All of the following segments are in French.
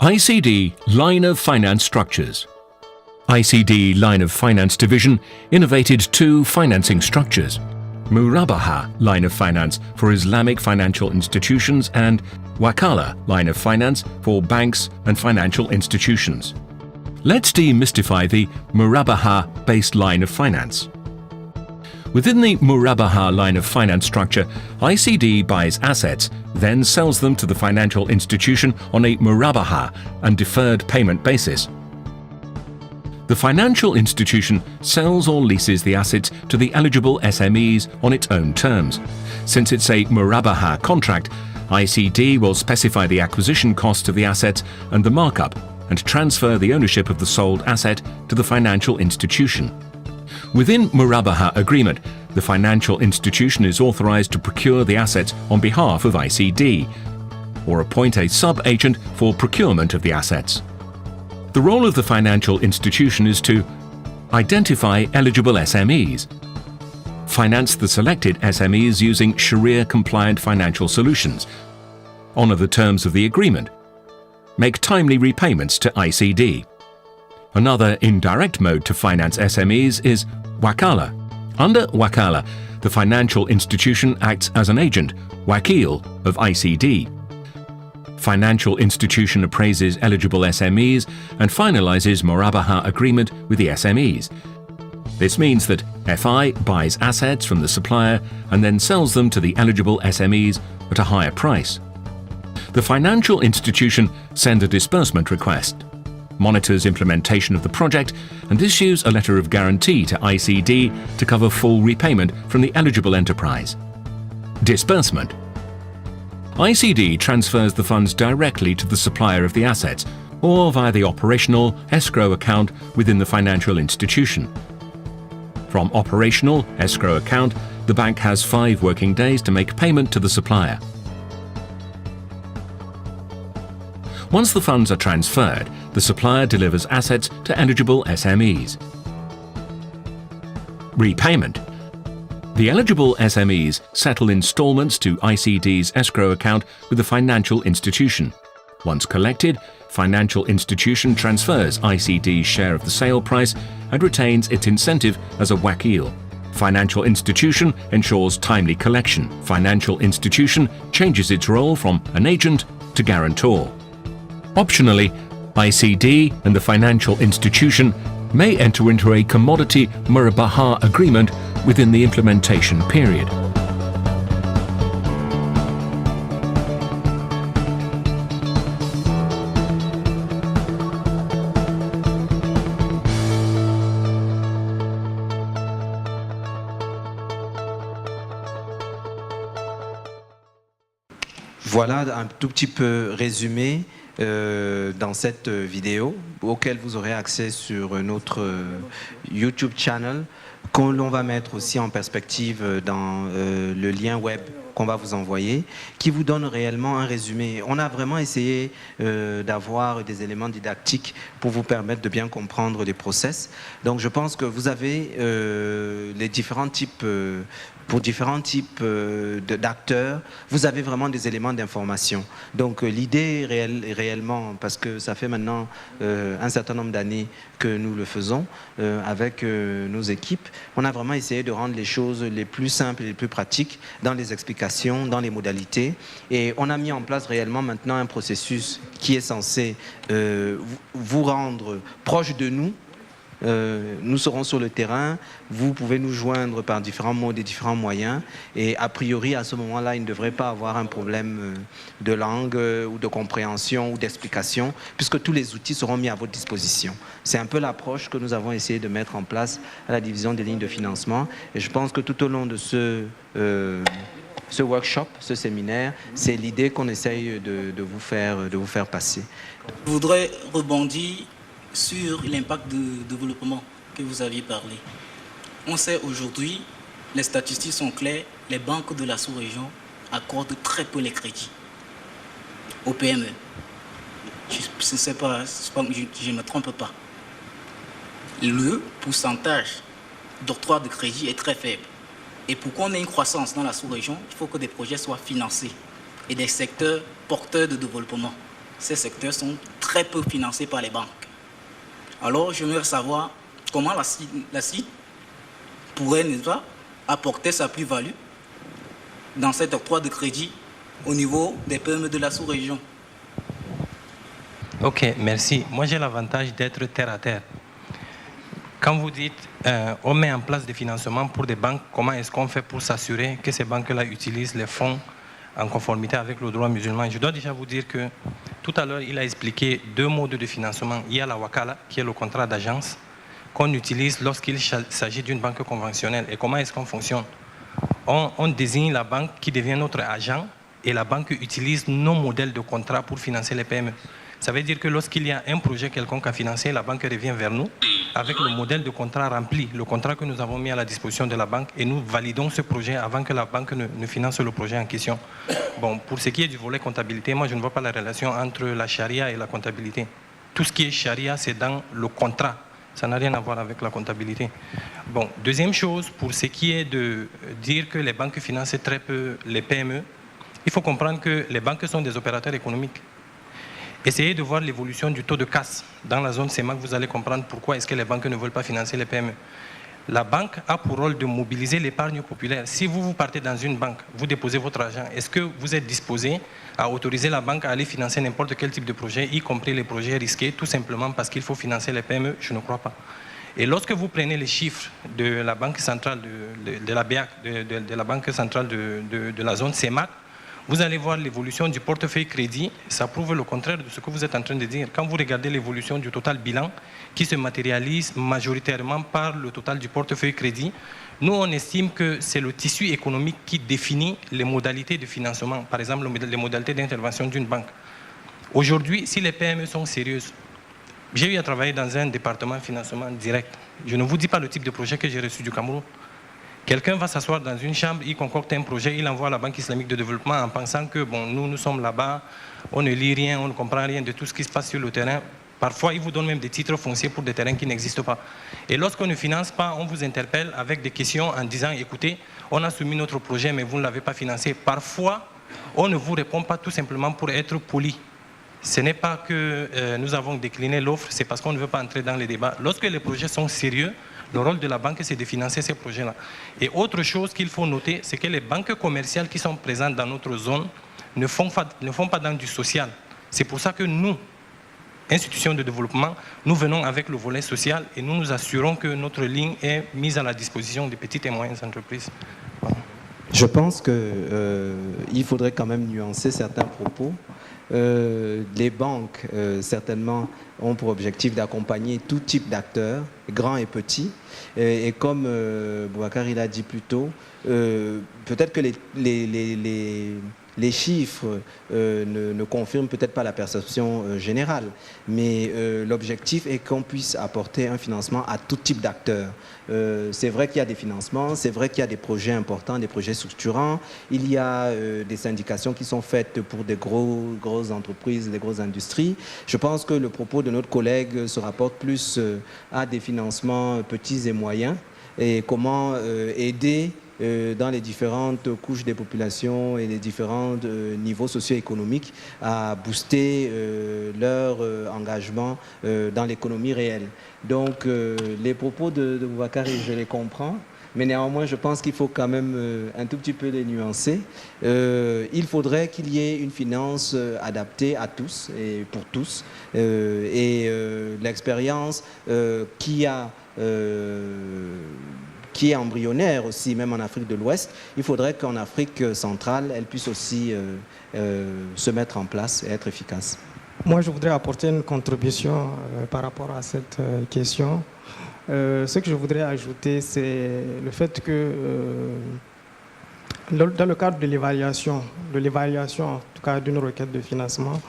ICD Line of Finance Structures. ICD Line of Finance Division innovated two financing structures: Murabaha Line of Finance for Islamic financial institutions and Wakala Line of Finance for banks and financial institutions. Let's demystify the Murabaha-based line of finance. Within the Murabaha line of finance structure, ICD buys assets, then sells them to the financial institution on a Murabaha and deferred payment basis. The financial institution sells or leases the assets to the eligible SMEs on its own terms. Since it's a Murabaha contract, ICD will specify the acquisition cost of the assets and the markup, and transfer the ownership of the sold asset to the financial institution. Within Murabaha agreement, the financial institution is authorized to procure the assets on behalf of ICD, or appoint a sub-agent for procurement of the assets. The role of the financial institution is to identify eligible SMEs, finance the selected SMEs using Sharia-compliant financial solutions, honor the terms of the agreement, make timely repayments to ICD. Another indirect mode to finance SMEs is Wakala. Under Wakala, the financial institution acts as an agent, Wakil, of ICD. Financial institution appraises eligible SMEs and finalizes Murabaha agreement with the SMEs. This means that FI buys assets from the supplier and then sells them to the eligible SMEs at a higher price. The financial institution sends a disbursement request, monitors implementation of the project, and issues a letter of guarantee to ICD to cover full repayment from the eligible enterprise. Disbursement. ICD transfers the funds directly to the supplier of the assets or via the operational escrow account within the financial institution. From operational escrow account, the bank has 5 working days to make payment to the supplier. Once the funds are transferred, the supplier delivers assets to eligible SMEs. Repayment. The eligible SMEs settle installments to ICD's escrow account with the financial institution. Once collected, financial institution transfers ICD's share of the sale price and retains its incentive as a wakil. Financial institution ensures timely collection. Financial institution changes its role from an agent to guarantor. Optionally, ICD and the financial institution may enter into a commodity Murabaha agreement within the implementation period. Voilà un tout petit peu résumé dans cette vidéo auquel vous aurez accès sur notre YouTube channel, qu'on l'on va mettre aussi en perspective dans le lien web qu'on va vous envoyer, qui vous donne réellement un résumé. On a vraiment essayé d'avoir des éléments didactiques pour vous permettre de bien comprendre les process. Donc je pense que vous avez les différents types pour différents types d'acteurs, vous avez vraiment des éléments d'information. Donc l'idée réellement, parce que ça fait maintenant un certain nombre d'années que nous le faisons avec nos équipes, on a vraiment essayé de rendre les choses les plus simples et les plus pratiques dans les explications, dans les modalités. Et on a mis en place réellement maintenant un processus qui est censé vous rendre proche de nous. Nous serons sur le terrain, vous pouvez nous joindre par différents modes et différents moyens, et a priori à ce moment-là il ne devrait pas avoir un problème de langue ou de compréhension ou d'explication, puisque tous les outils seront mis à votre disposition. C'est un peu l'approche que nous avons essayé de mettre en place à la division des lignes de financement, et je pense que tout au long de ce workshop, ce séminaire, c'est l'idée qu'on essaye de vous faire passer. Je voudrais rebondir sur l'impact de développement que vous aviez parlé. On sait aujourd'hui, les statistiques sont claires, les banques de la sous-région accordent très peu les crédits aux PME. Je ne sais pas, je ne me trompe pas. Le pourcentage d'octroi de crédit est très faible. Et pour qu'on ait une croissance dans la sous-région, il faut que des projets soient financés et des secteurs porteurs de développement. Ces secteurs sont très très peu financés par les banques. Alors, j'aimerais savoir comment la CID pourrait, n'est-ce pas, apporter sa plus-value dans cet octroi de crédit au niveau des PME de la sous-région. Ok, merci. Moi, j'ai l'avantage d'être terre à terre. Quand vous dites on met en place des financements pour des banques, comment est-ce qu'on fait pour s'assurer que ces banques-là utilisent les fonds en conformité avec le droit musulman? Je dois déjà vous dire que tout à l'heure, il a expliqué 2 modes de financement. Il y a la wakala, qui est le contrat d'agence, qu'on utilise lorsqu'il s'agit d'une banque conventionnelle. Et comment est-ce qu'on fonctionne? On désigne la banque qui devient notre agent et la banque utilise nos modèles de contrat pour financer les PME. Ça veut dire que lorsqu'il y a un projet quelconque à financer, la banque revient vers nous avec le modèle de contrat rempli, le contrat que nous avons mis à la disposition de la banque, et nous validons ce projet avant que la banque ne finance le projet en question. Bon, pour ce qui est du volet comptabilité, moi je ne vois pas la relation entre la charia et la comptabilité. Tout ce qui est charia, c'est dans le contrat. Ça n'a rien à voir avec la comptabilité. Bon, deuxième chose, pour ce qui est de dire que les banques financent très peu les PME, il faut comprendre que les banques sont des opérateurs économiques. Essayez de voir l'évolution du taux de casse dans la zone CEMAC, vous allez comprendre pourquoi est-ce que les banques ne veulent pas financer les PME. La banque a pour rôle de mobiliser l'épargne populaire. Si vous partez dans une banque, vous déposez votre argent, est-ce que vous êtes disposé à autoriser la banque à aller financer n'importe quel type de projet, y compris les projets risqués, tout simplement parce qu'il faut financer les PME? Je ne crois pas. Et lorsque vous prenez les chiffres de la banque centrale de la BEAC, de la banque centrale de la zone CEMAC, vous allez voir l'évolution du portefeuille crédit. Ça prouve le contraire de ce que vous êtes en train de dire. Quand vous regardez l'évolution du total bilan, qui se matérialise majoritairement par le total du portefeuille crédit, nous, on estime que c'est le tissu économique qui définit les modalités de financement, par exemple les modalités d'intervention d'une banque. Aujourd'hui, si les PME sont sérieuses, j'ai eu à travailler dans un département de financement direct. Je ne vous dis pas le type de projet que j'ai reçu du Cameroun. Quelqu'un va s'asseoir dans une chambre, il concocte un projet, il envoie à la Banque islamique de développement en pensant que bon, nous sommes là-bas, on ne lit rien, on ne comprend rien de tout ce qui se passe sur le terrain. Parfois, ils vous donnent même des titres fonciers pour des terrains qui n'existent pas. Et lorsqu'on ne finance pas, on vous interpelle avec des questions en disant, écoutez, on a soumis notre projet, mais vous ne l'avez pas financé. Parfois, on ne vous répond pas tout simplement pour être poli. Ce n'est pas que nous avons décliné l'offre, c'est parce qu'on ne veut pas entrer dans les débats. Lorsque les projets sont sérieux, le rôle de la banque, c'est de financer ces projets-là. Et autre chose qu'il faut noter, c'est que les banques commerciales qui sont présentes dans notre zone ne font pas dans du social. C'est pour ça que nous, institutions de développement, nous venons avec le volet social et nous nous assurons que notre ligne est mise à la disposition des petites et moyennes entreprises. Voilà. Je pense qu'il faudrait quand même nuancer certains propos. Les banques, certainement, ont pour objectif d'accompagner tout type d'acteurs, grands et petits. Et comme Boubacar il a dit plus tôt, peut-être que les chiffres ne confirment peut-être pas la perception générale, mais l'objectif est qu'on puisse apporter un financement à tout type d'acteurs. C'est vrai qu'il y a des financements, c'est vrai qu'il y a des projets importants, des projets structurants, il y a des syndications qui sont faites pour des grosses entreprises, des grosses industries. Je pense que le propos de notre collègue se rapporte plus à des financements petits et moyens et comment aider dans les différentes couches des populations et les différents niveaux socio-économiques à booster leur engagement dans l'économie réelle. Donc les propos de Boubacar, je les comprends, mais néanmoins je pense qu'il faut quand même un tout petit peu les nuancer. Il faudrait qu'il y ait une finance adaptée à tous et pour tous. L'expérience qui est embryonnaire aussi, même en Afrique de l'Ouest, il faudrait qu'en Afrique centrale, elle puisse aussi se mettre en place et être efficace. Moi, je voudrais apporter une contribution par rapport à cette question. Ce que je voudrais ajouter, c'est le fait que dans le cadre de l'évaluation, en tout cas d'une requête de financement,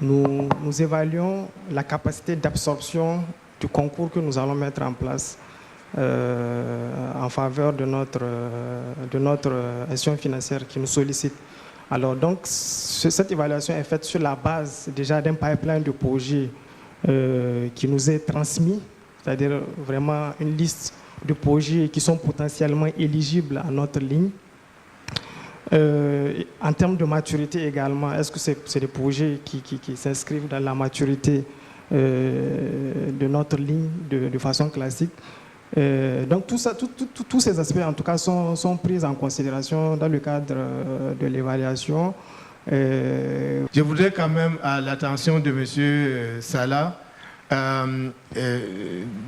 nous évaluons la capacité d'absorption du concours que nous allons mettre en place en faveur de notre institution financière qui nous sollicite. Alors donc, cette évaluation est faite sur la base déjà d'un pipeline de projets qui nous est transmis, c'est-à-dire vraiment une liste de projets qui sont potentiellement éligibles à notre ligne. En termes de maturité également, est-ce que c'est des projets qui s'inscrivent dans la maturité de notre ligne de façon classique? Donc tous ces aspects en tout cas sont pris en considération dans le cadre de l'évaluation. Je voudrais quand même, à l'attention de M. Salah,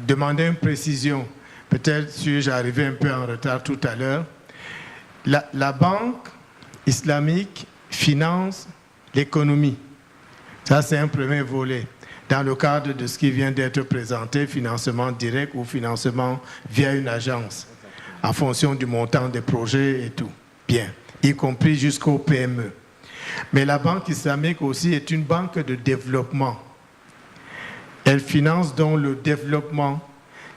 demander une précision. Peut-être si j'arrivais un peu en retard tout à l'heure. La banque islamique finance l'économie. Ça, c'est un premier volet. Dans le cadre de ce qui vient d'être présenté, financement direct ou financement via une agence, en fonction du montant des projets et tout. Bien, y compris jusqu'au PME. Mais la banque islamique aussi est une banque de développement. Elle finance donc le développement.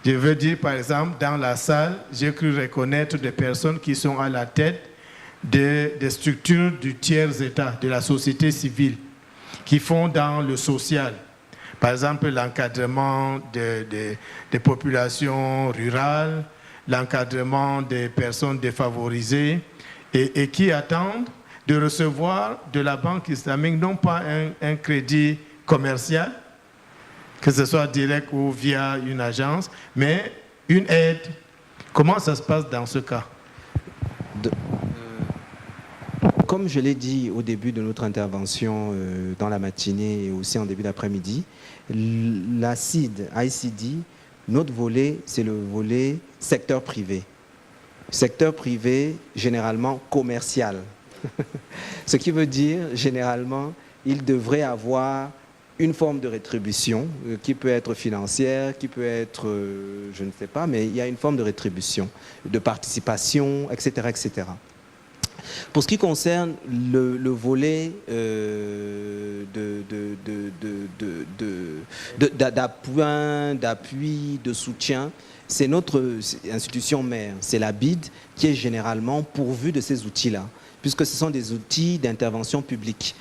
Je veux dire, par exemple, dans la salle, j'ai cru reconnaître des personnes qui sont à la tête des structures du tiers-État, de la société civile, qui font dans le social. Par exemple, l'encadrement des populations rurales, l'encadrement des personnes défavorisées, et qui attendent de recevoir de la banque islamique non pas un crédit commercial, que ce soit direct ou via une agence, mais une aide. Comment ça se passe dans ce cas? Comme je l'ai dit au début de notre intervention dans la matinée et aussi en début d'après-midi, la CID, ICD, notre volet, c'est le volet secteur privé. Secteur privé, généralement commercial. Ce qui veut dire, généralement, il devrait avoir une forme de rétribution qui peut être financière, qui peut être, je ne sais pas, mais il y a une forme de rétribution, de participation, etc., etc. Pour ce qui concerne le volet d'appui, de soutien, c'est notre institution mère, c'est la BID, qui est généralement pourvue de ces outils-là, puisque ce sont des outils d'intervention publique,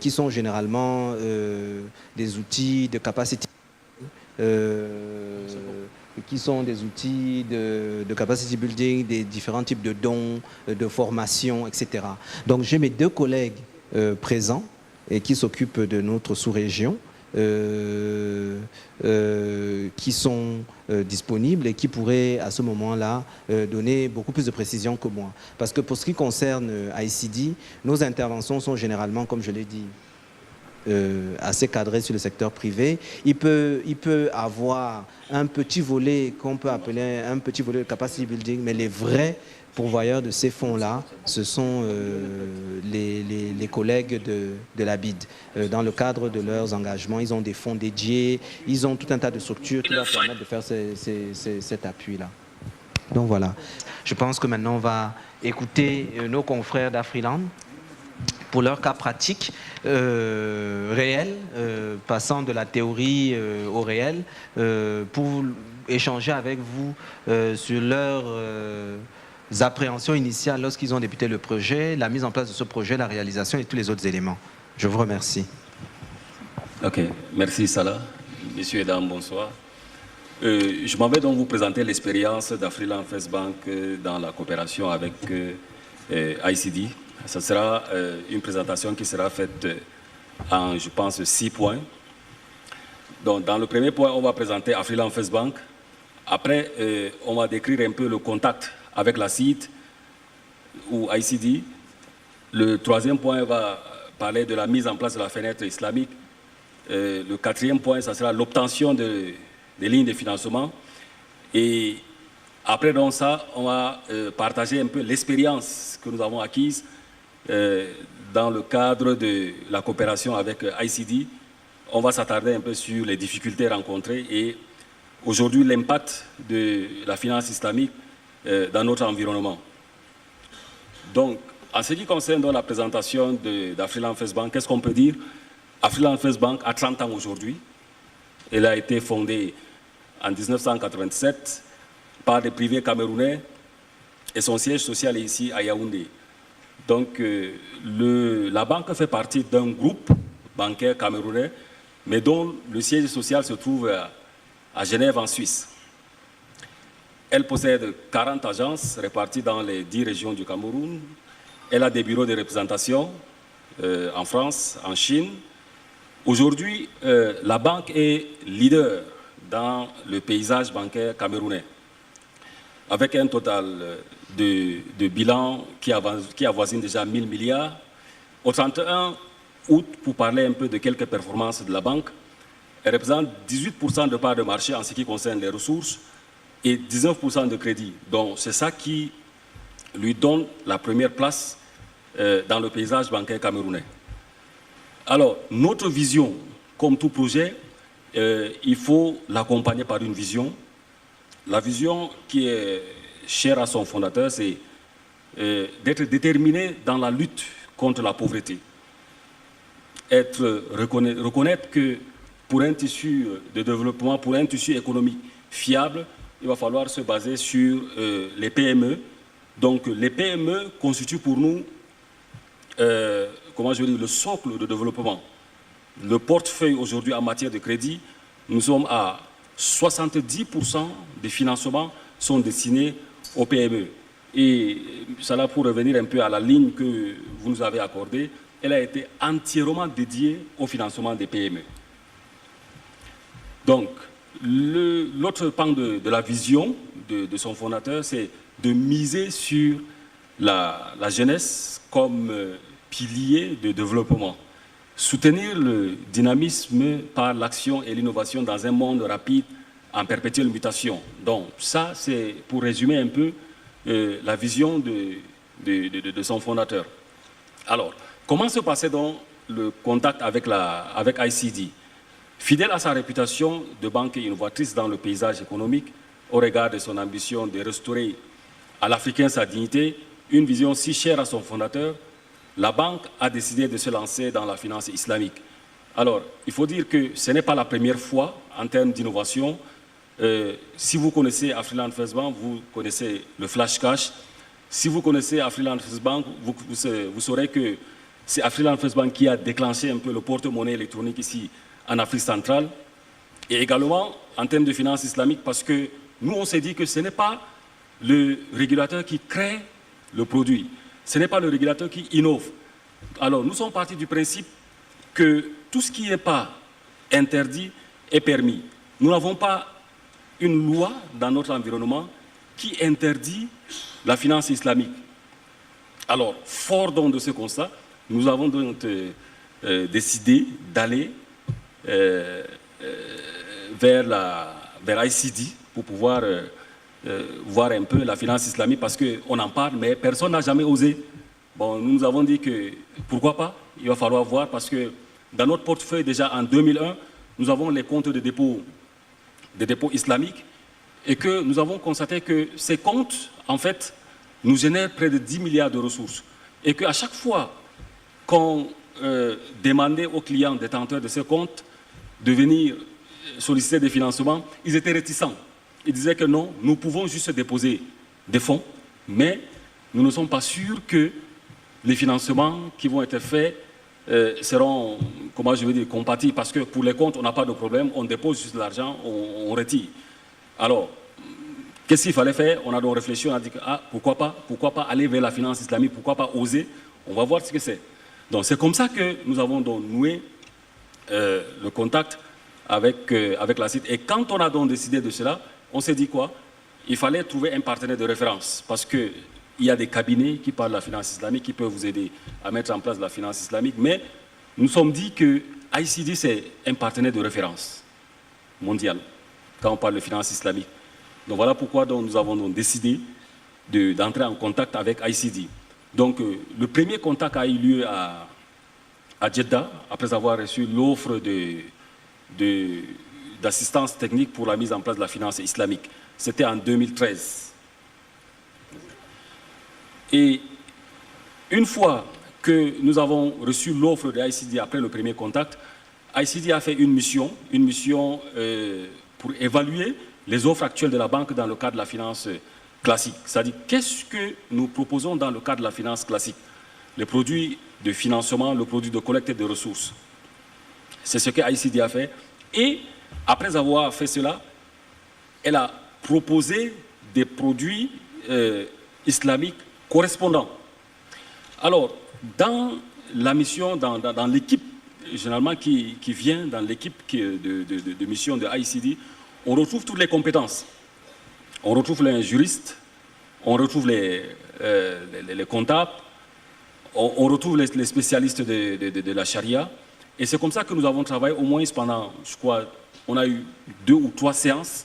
qui sont généralement des outils de capacité, qui sont des outils de capacity building, des différents types de dons, de formation, etc. Donc j'ai mes deux collègues présents et qui s'occupent de notre sous-région, qui sont disponibles et qui pourraient à ce moment-là donner beaucoup plus de précision que moi. Parce que pour ce qui concerne ICD, nos interventions sont généralement, comme je l'ai dit, assez cadré sur le secteur privé. Il peut avoir un petit volet qu'on peut appeler un petit volet de capacity building, mais les vrais pourvoyeurs de ces fonds-là, ce sont les collègues de la BID. Dans le cadre de leurs engagements, ils ont des fonds dédiés, ils ont tout un tas de structures qui leur permettent de faire cet appui-là. Donc voilà. Je pense que maintenant on va écouter nos confrères d'Afriland pour leur cas pratique réel, passant de la théorie au réel, pour échanger avec vous sur leurs appréhensions initiales lorsqu'ils ont débuté le projet, la mise en place de ce projet, la réalisation et tous les autres éléments. Je vous remercie. Ok, merci Salah. Messieurs et dames, bonsoir. Je m'en vais donc vous présenter l'expérience d'Afriland First Bank dans la coopération avec ICD. Ce sera une présentation qui sera faite en, je pense, 6 points. Donc, dans le premier point, on va présenter Afriland First Bank. Après, on va décrire un peu le contact avec la CID ou ICD. Le troisième point va parler de la mise en place de la fenêtre islamique. Le quatrième point, ça sera l'obtention des lignes de financement. Et après donc ça, on va partager un peu l'expérience que nous avons acquise dans le cadre de la coopération avec ICD. On va s'attarder un peu sur les difficultés rencontrées et aujourd'hui l'impact de la finance islamique dans notre environnement. Donc, en ce qui concerne donc la présentation d'Afriland First Bank, qu'est-ce qu'on peut dire? Afriland First Bank a 30 ans aujourd'hui. Elle a été fondée en 1987 par des privés camerounais et son siège social est ici à Yaoundé. Donc, la banque fait partie d'un groupe bancaire camerounais, mais dont le siège social se trouve à Genève, en Suisse. Elle possède 40 agences réparties dans les 10 régions du Cameroun Elle a des bureaux de représentation en France, en Chine. Aujourd'hui, la banque est leader dans le paysage bancaire camerounais, avec un total de bilan qui avoisine déjà 1000 milliards. Au 31 août, pour parler un peu de quelques performances de la banque, elle représente 18% de part de marché en ce qui concerne les ressources et 19% de crédit. Donc c'est ça qui lui donne la première place dans le paysage bancaire camerounais. Alors, notre vision, comme tout projet, il faut l'accompagner par une vision. La vision qui est chère à son fondateur, c'est d'être déterminé dans la lutte contre la pauvreté. Reconnaître que pour un tissu de développement, pour un tissu économique fiable, il va falloir se baser sur les PME. Donc les PME constituent pour nous le socle de développement. Le portefeuille aujourd'hui en matière de crédit, nous sommes à 70% des financements sont destinés aux PME. Et cela pour revenir un peu à la ligne que vous nous avez accordée, elle a été entièrement dédiée au financement des PME. Donc, l'autre pan de la vision de son fondateur, c'est de miser sur la jeunesse comme pilier de développement. Soutenir le dynamisme par l'action et l'innovation dans un monde rapide en perpétuelle mutation. Donc ça, c'est pour résumer un peu la vision de son fondateur. Alors, comment se passait donc le contact avec ICD? Fidèle à sa réputation de banque innovatrice dans le paysage économique, au regard de son ambition de restaurer à l'Africain sa dignité, une vision si chère à son fondateur, la banque a décidé de se lancer dans la finance islamique. Alors, il faut dire que ce n'est pas la première fois en termes d'innovation. Si vous connaissez Afriland First Bank, vous connaissez le flash cash. Si vous connaissez Afriland First Bank, vous saurez que c'est Afriland First Bank qui a déclenché un peu le porte-monnaie électronique ici en Afrique centrale. Et également en termes de finance islamique, parce que nous, on s'est dit que ce n'est pas le régulateur qui crée le produit. Ce n'est pas le régulateur qui innove. Alors, nous sommes partis du principe que tout ce qui n'est pas interdit est permis. Nous n'avons pas une loi dans notre environnement qui interdit la finance islamique. Alors, fort donc de ce constat, nous avons donc décidé d'aller vers ICD pour pouvoir voir un peu la finance islamique, parce qu'on en parle, mais personne n'a jamais osé. Bon, nous avons dit que pourquoi pas, il va falloir voir, parce que dans notre portefeuille, déjà en 2001, nous avons les comptes de dépôt islamiques, et que nous avons constaté que ces comptes, en fait, nous génèrent près de 10 milliards de ressources. Et qu'à chaque fois qu'on demandait aux clients détenteurs de ces comptes de venir solliciter des financements, ils étaient réticents. Ils disaient que non, nous pouvons juste déposer des fonds, mais nous ne sommes pas sûrs que les financements qui vont être faits seront, compatibles, parce que pour les comptes, on n'a pas de problème, on dépose juste l'argent, on retire. Alors, qu'est-ce qu'il fallait faire? On a donc réfléchi, on a dit que, pourquoi pas aller vers la finance islamique, pourquoi pas oser? On va voir ce que c'est. Donc c'est comme ça que nous avons donc noué le contact avec la CID. Et quand on a donc décidé de cela, on s'est dit quoi? Il fallait trouver un partenaire de référence, parce qu'il y a des cabinets qui parlent de la finance islamique, qui peuvent vous aider à mettre en place la finance islamique, mais nous nous sommes dit que ICD, c'est un partenaire de référence mondial, quand on parle de finance islamique. Donc voilà pourquoi donc, nous avons donc décidé d'entrer en contact avec ICD. Donc le premier contact a eu lieu à Jeddah, après avoir reçu l'offre d'assistance technique pour la mise en place de la finance islamique. C'était en 2013. Et une fois que nous avons reçu l'offre de ICD après le premier contact, ICD a fait une mission pour évaluer les offres actuelles de la banque dans le cadre de la finance classique. C'est-à-dire, qu'est-ce que nous proposons dans le cadre de la finance classique? Les produits de financement, le produit de collecte de ressources. C'est ce que ICD a fait. Et après avoir fait cela, elle a proposé des produits islamiques correspondants. Alors, dans la mission, dans l'équipe, généralement qui vient dans l'équipe de mission de ICD, on retrouve toutes les compétences. On retrouve les juristes, on retrouve les comptables, on retrouve les spécialistes de la charia. Et c'est comme ça que nous avons travaillé au moins pendant, je crois, on a eu 2 ou 3 séances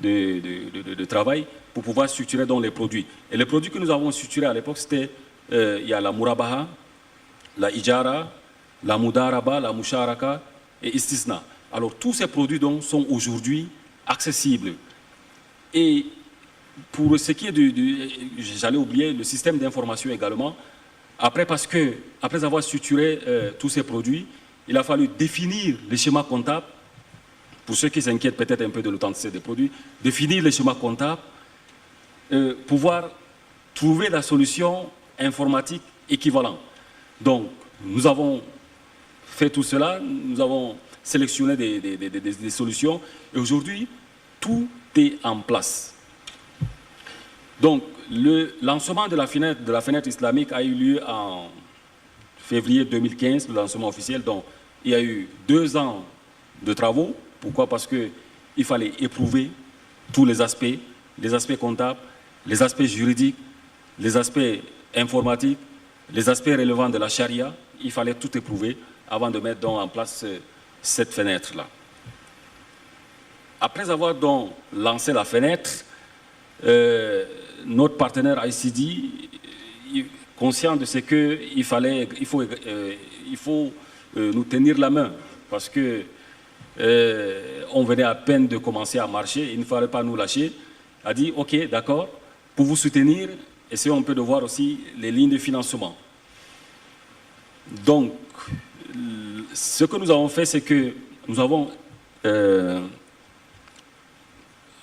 de travail pour pouvoir structurer donc les produits. Et les produits que nous avons structurés à l'époque, c'était, il y a la Murabaha, la Ijara, la Mudaraba, la Musharaka et Istisna. Alors tous ces produits donc sont aujourd'hui accessibles. Et pour ce qui est j'allais oublier, le système d'information également, après avoir structuré tous ces produits, il a fallu définir les schémas comptables, pour ceux qui s'inquiètent peut-être un peu de l'authenticité des produits, définir les schémas comptables, pouvoir trouver la solution informatique équivalente. Donc, nous avons fait tout cela, nous avons sélectionné des solutions, et aujourd'hui, tout est en place. Donc, le lancement de la fenêtre islamique a eu lieu en février 2015, le lancement officiel. Donc, il y a eu 2 ans de travaux. Pourquoi? Parce qu'il fallait éprouver tous les aspects comptables, les aspects juridiques, les aspects informatiques, les aspects relevant de la charia. Il fallait tout éprouver avant de mettre donc en place cette fenêtre-là. Après avoir donc lancé la fenêtre, notre partenaire ICD, conscient de ce qu'il faut nous tenir la main, parce que on venait à peine de commencer à marcher, il ne fallait pas nous lâcher, a dit ok, d'accord, pour vous soutenir, essayons un peu de voir aussi les lignes de financement. Donc, ce que nous avons fait, c'est que nous avons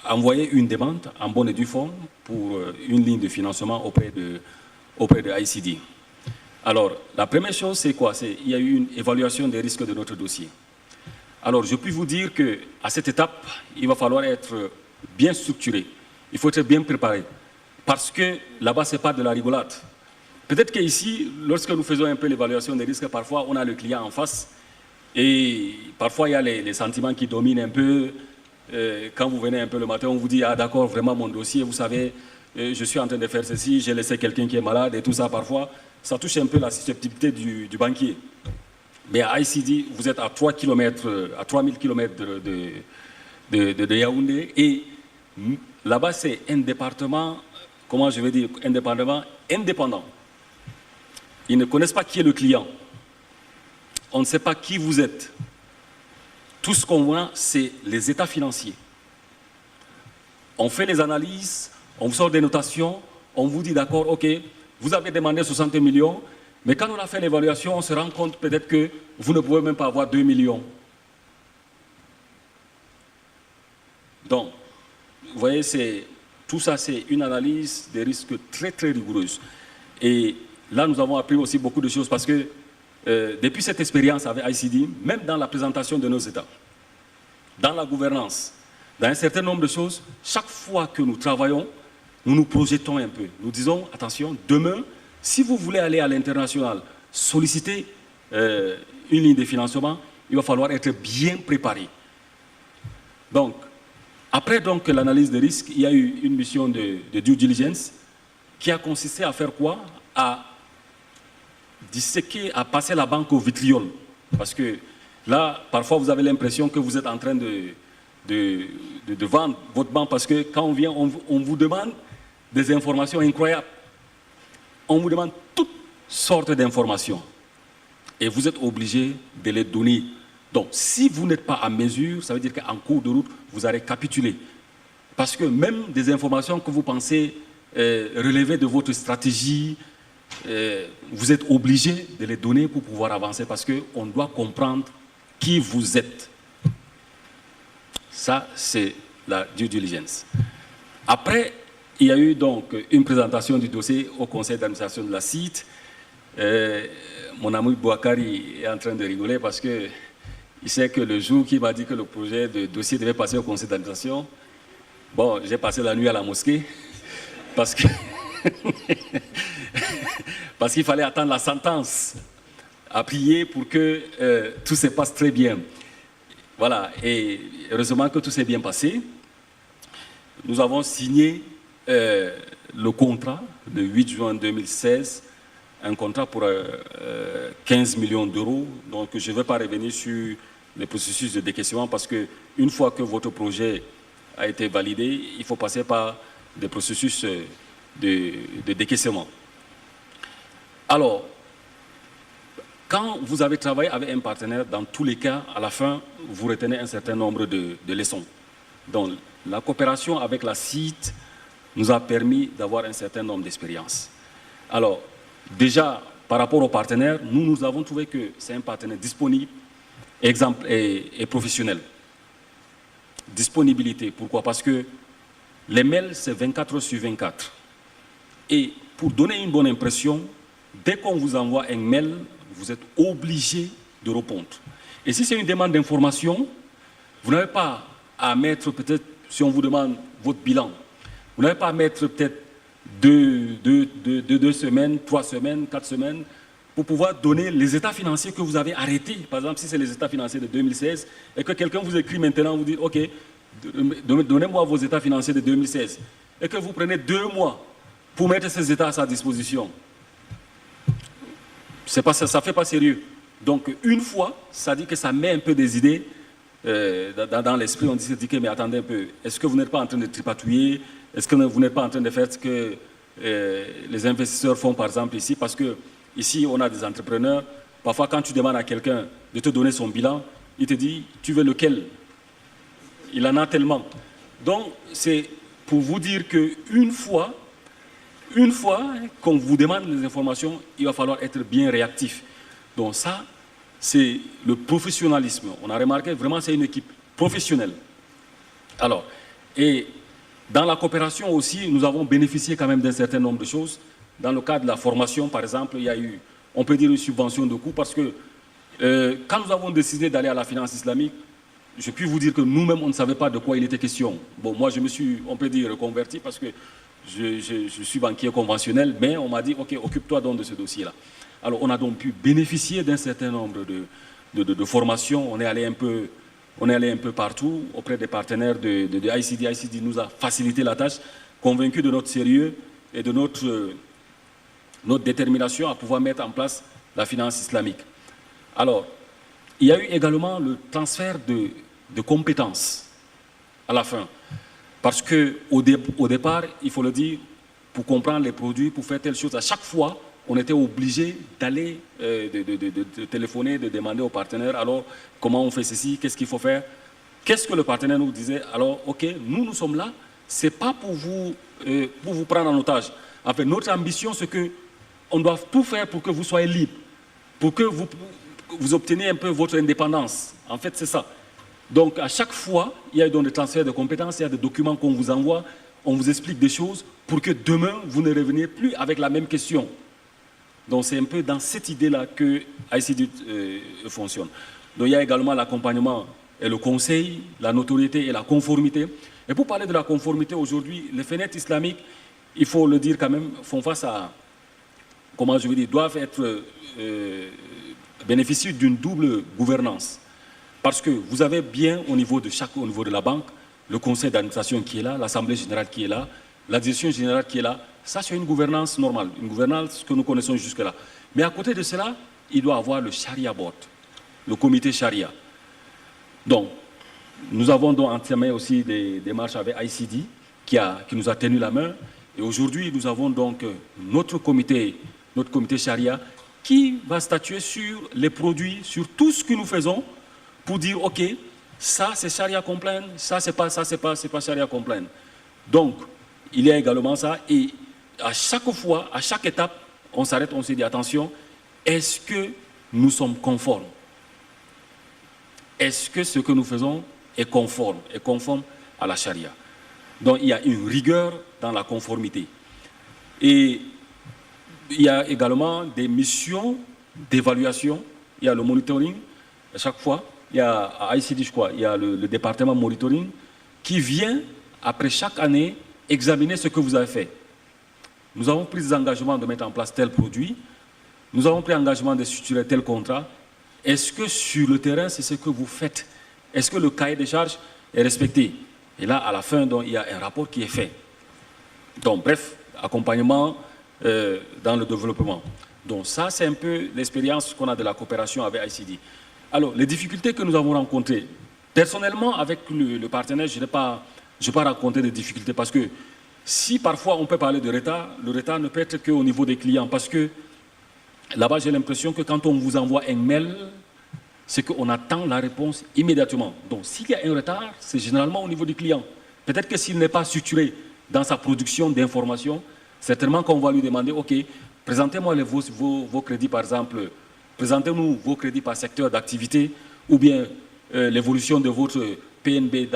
envoyé une demande en bonne et due forme pour une ligne de financement auprès de ICD. Alors, la première chose, c'est quoi? Il y a eu une évaluation des risques de notre dossier. Alors, je puis vous dire qu'à cette étape, il va falloir être bien structuré. Il faut être bien préparé. Parce que là-bas, ce n'est pas de la rigolade. Peut-être qu'ici, lorsque nous faisons un peu l'évaluation des risques, parfois, on a le client en face. Et parfois, il y a les sentiments qui dominent un peu. Quand vous venez un peu le matin, on vous dit « Ah d'accord, vraiment mon dossier, vous savez, je suis en train de faire ceci, j'ai laissé quelqu'un qui est malade et tout ça parfois. » Ça touche un peu la susceptibilité du banquier. Mais à ICD, vous êtes à 3000 km de Yaoundé et là-bas, c'est un département, comment je vais dire, un département indépendant. Ils ne connaissent pas qui est le client. On ne sait pas qui vous êtes. Tout ce qu'on voit, c'est les états financiers. On fait les analyses, on sort des notations, on vous dit d'accord, ok, vous avez demandé 60 millions, mais quand on a fait l'évaluation, on se rend compte peut-être que vous ne pouvez même pas avoir 2 millions. Donc, vous voyez, tout ça, c'est une analyse des risques très, très rigoureuse. Et là, nous avons appris aussi beaucoup de choses parce que depuis cette expérience avec ICD, même dans la présentation de nos États, dans la gouvernance, dans un certain nombre de choses, chaque fois que nous travaillons, nous nous projetons un peu. Nous disons, attention, demain, si vous voulez aller à l'international, solliciter une ligne de financement, il va falloir être bien préparé. Donc, après donc l'analyse des risques, il y a eu une mission de due diligence qui a consisté à faire quoi? À disséquer, à passer la banque au vitriol. Parce que là, parfois, vous avez l'impression que vous êtes en train de vendre votre banque parce que quand on vient, on vous demande des informations incroyables. On vous demande toutes sortes d'informations. Et vous êtes obligé de les donner. Donc, si vous n'êtes pas à mesure, ça veut dire qu'en cours de route, vous allez capituler. Parce que même des informations que vous pensez relever de votre stratégie, vous êtes obligé de les donner pour pouvoir avancer parce qu'on doit comprendre qui vous êtes. Ça, c'est la due diligence. Après, il y a eu donc une présentation du dossier au conseil d'administration de la CIT. Mon ami Bouakari est en train de rigoler parce qu'il sait que le jour qu'il m'a dit que le projet de dossier devait passer au conseil d'administration, bon, j'ai passé la nuit à la mosquée parce que Parce qu'il fallait attendre la sentence à prier pour que tout se passe très bien. Voilà, et heureusement que tout s'est bien passé. Nous avons signé le contrat le 8 juin 2016, un contrat pour 15 millions d'euros. Donc je ne vais pas revenir sur le processus de décaissement parce qu'une fois que votre projet a été validé, il faut passer par des processus de décaissement. Alors, quand vous avez travaillé avec un partenaire, dans tous les cas, à la fin, vous retenez un certain nombre de leçons. Donc, la coopération avec la CIT nous a permis d'avoir un certain nombre d'expériences. Alors, déjà, par rapport aux partenaires, nous avons trouvé que c'est un partenaire disponible, exemple, et professionnel. Disponibilité, pourquoi? Parce que les mails, c'est 24 heures sur 24. Et pour donner une bonne impression, dès qu'on vous envoie un mail, vous êtes obligé de répondre. Et si c'est une demande d'information, vous n'avez pas à mettre peut-être, si on vous demande votre bilan, vous n'avez pas à mettre peut-être 2 semaines, 3 semaines, 4 semaines, pour pouvoir donner les états financiers que vous avez arrêtés. Par exemple, si c'est les états financiers de 2016, et que quelqu'un vous écrit maintenant, vous dit, OK, donnez-moi vos états financiers de 2016, et que vous prenez 2 mois pour mettre ces états à sa disposition. Ça ne fait pas sérieux. Donc, une fois, ça dit que ça met un peu des idées dans l'esprit. On dit, mais attendez un peu, est-ce que vous n'êtes pas en train de tripatouiller? Est-ce que vous n'êtes pas en train de faire ce que les investisseurs font, par exemple, ici? Parce que ici, on a des entrepreneurs. Parfois, quand tu demandes à quelqu'un de te donner son bilan, il te dit, tu veux lequel? Il en a tellement. Donc, c'est pour vous dire qu'une fois qu'on vous demande les informations, il va falloir être bien réactif. Donc ça, c'est le professionnalisme. On a remarqué, vraiment, c'est une équipe professionnelle. Alors, et dans la coopération aussi, nous avons bénéficié quand même d'un certain nombre de choses. Dans le cadre de la formation, par exemple, il y a eu, on peut dire, une subvention de coûts parce que quand nous avons décidé d'aller à la finance islamique, je puis vous dire que nous-mêmes, on ne savait pas de quoi il était question. Bon, moi, je me suis, on peut dire, reconverti parce que je suis banquier conventionnel, mais on m'a dit, OK, occupe-toi donc de ce dossier-là. Alors, on a donc pu bénéficier d'un certain nombre de formations. On est allé un peu partout auprès des partenaires de ICD. ICD nous a facilité la tâche, convaincu de notre sérieux et de notre détermination à pouvoir mettre en place la finance islamique. Alors, il y a eu également le transfert de compétences à la fin. Parce qu'au départ, il faut le dire, pour comprendre les produits, pour faire telle chose, à chaque fois, on était obligé d'aller, de téléphoner, de demander au partenaire, alors, comment on fait ceci, qu'est-ce qu'il faut faire? Qu'est-ce que le partenaire nous disait? Alors, OK, nous sommes là, ce n'est pas pour vous prendre en otage. En fait, notre ambition, c'est qu'on doit tout faire pour que vous soyez libre, pour que vous obteniez un peu votre indépendance. En fait, c'est ça. Donc, à chaque fois, il y a donc des transferts de compétences, il y a des documents qu'on vous envoie, on vous explique des choses pour que demain, vous ne reveniez plus avec la même question. Donc, c'est un peu dans cette idée-là que ICD fonctionne. Donc, il y a également l'accompagnement et le conseil, la notoriété et la conformité. Et pour parler de la conformité, aujourd'hui, les fenêtres islamiques, il faut le dire quand même, font face à, comment je veux dire, doivent être bénéficier d'une double gouvernance. Parce que vous avez bien au niveau de la banque, le conseil d'administration qui est là, l'assemblée générale qui est là, la direction générale qui est là. Ça, c'est une gouvernance normale, une gouvernance que nous connaissons jusque-là. Mais à côté de cela, il doit y avoir le Sharia Board, le comité Sharia. Donc, nous avons donc entamé aussi des démarches avec ICD qui nous a tenu la main. Et aujourd'hui, nous avons donc notre comité Sharia qui va statuer sur les produits, sur tout ce que nous faisons pour dire, OK, ça c'est Sharia compliant, ça c'est pas Sharia compliant. Donc, il y a également ça. Et à chaque fois, à chaque étape, on s'arrête, on se dit, attention, est-ce que nous sommes conformes? Est-ce que ce que nous faisons est conforme à la Sharia? Donc, il y a une rigueur dans la conformité. Et il y a également des missions d'évaluation. Il y a le monitoring. À chaque fois, il y a à ICD, je crois, il y a le département monitoring qui vient, après chaque année, examiner ce que vous avez fait. nous avons pris des engagements de mettre en place tel produit, nous avons pris l'engagement de structurer tel contrat. Est-ce que sur le terrain, c'est ce que vous faites? Est-ce que le cahier des charges est respecté? Et là, à la fin, donc, il y a un rapport qui est fait. Donc, bref, accompagnement dans le développement. Donc, ça, c'est un peu l'expérience qu'on a de la coopération avec ICD. Alors, les difficultés que nous avons rencontrées, personnellement, avec le partenaire, je ne vais pas raconter des difficultés parce que si parfois on peut parler de retard, le retard ne peut être qu'au niveau des clients parce que là-bas, j'ai l'impression que quand on vous envoie un mail, c'est qu'on attend la réponse immédiatement. Donc, s'il y a un retard, c'est généralement au niveau du client. Peut-être que s'il n'est pas structuré dans sa production d'informations, certainement qu'on va lui demander, OK, présentez-moi vos crédits, par exemple, présentez-nous vos crédits par secteur d'activité ou bien l'évolution de votre PNB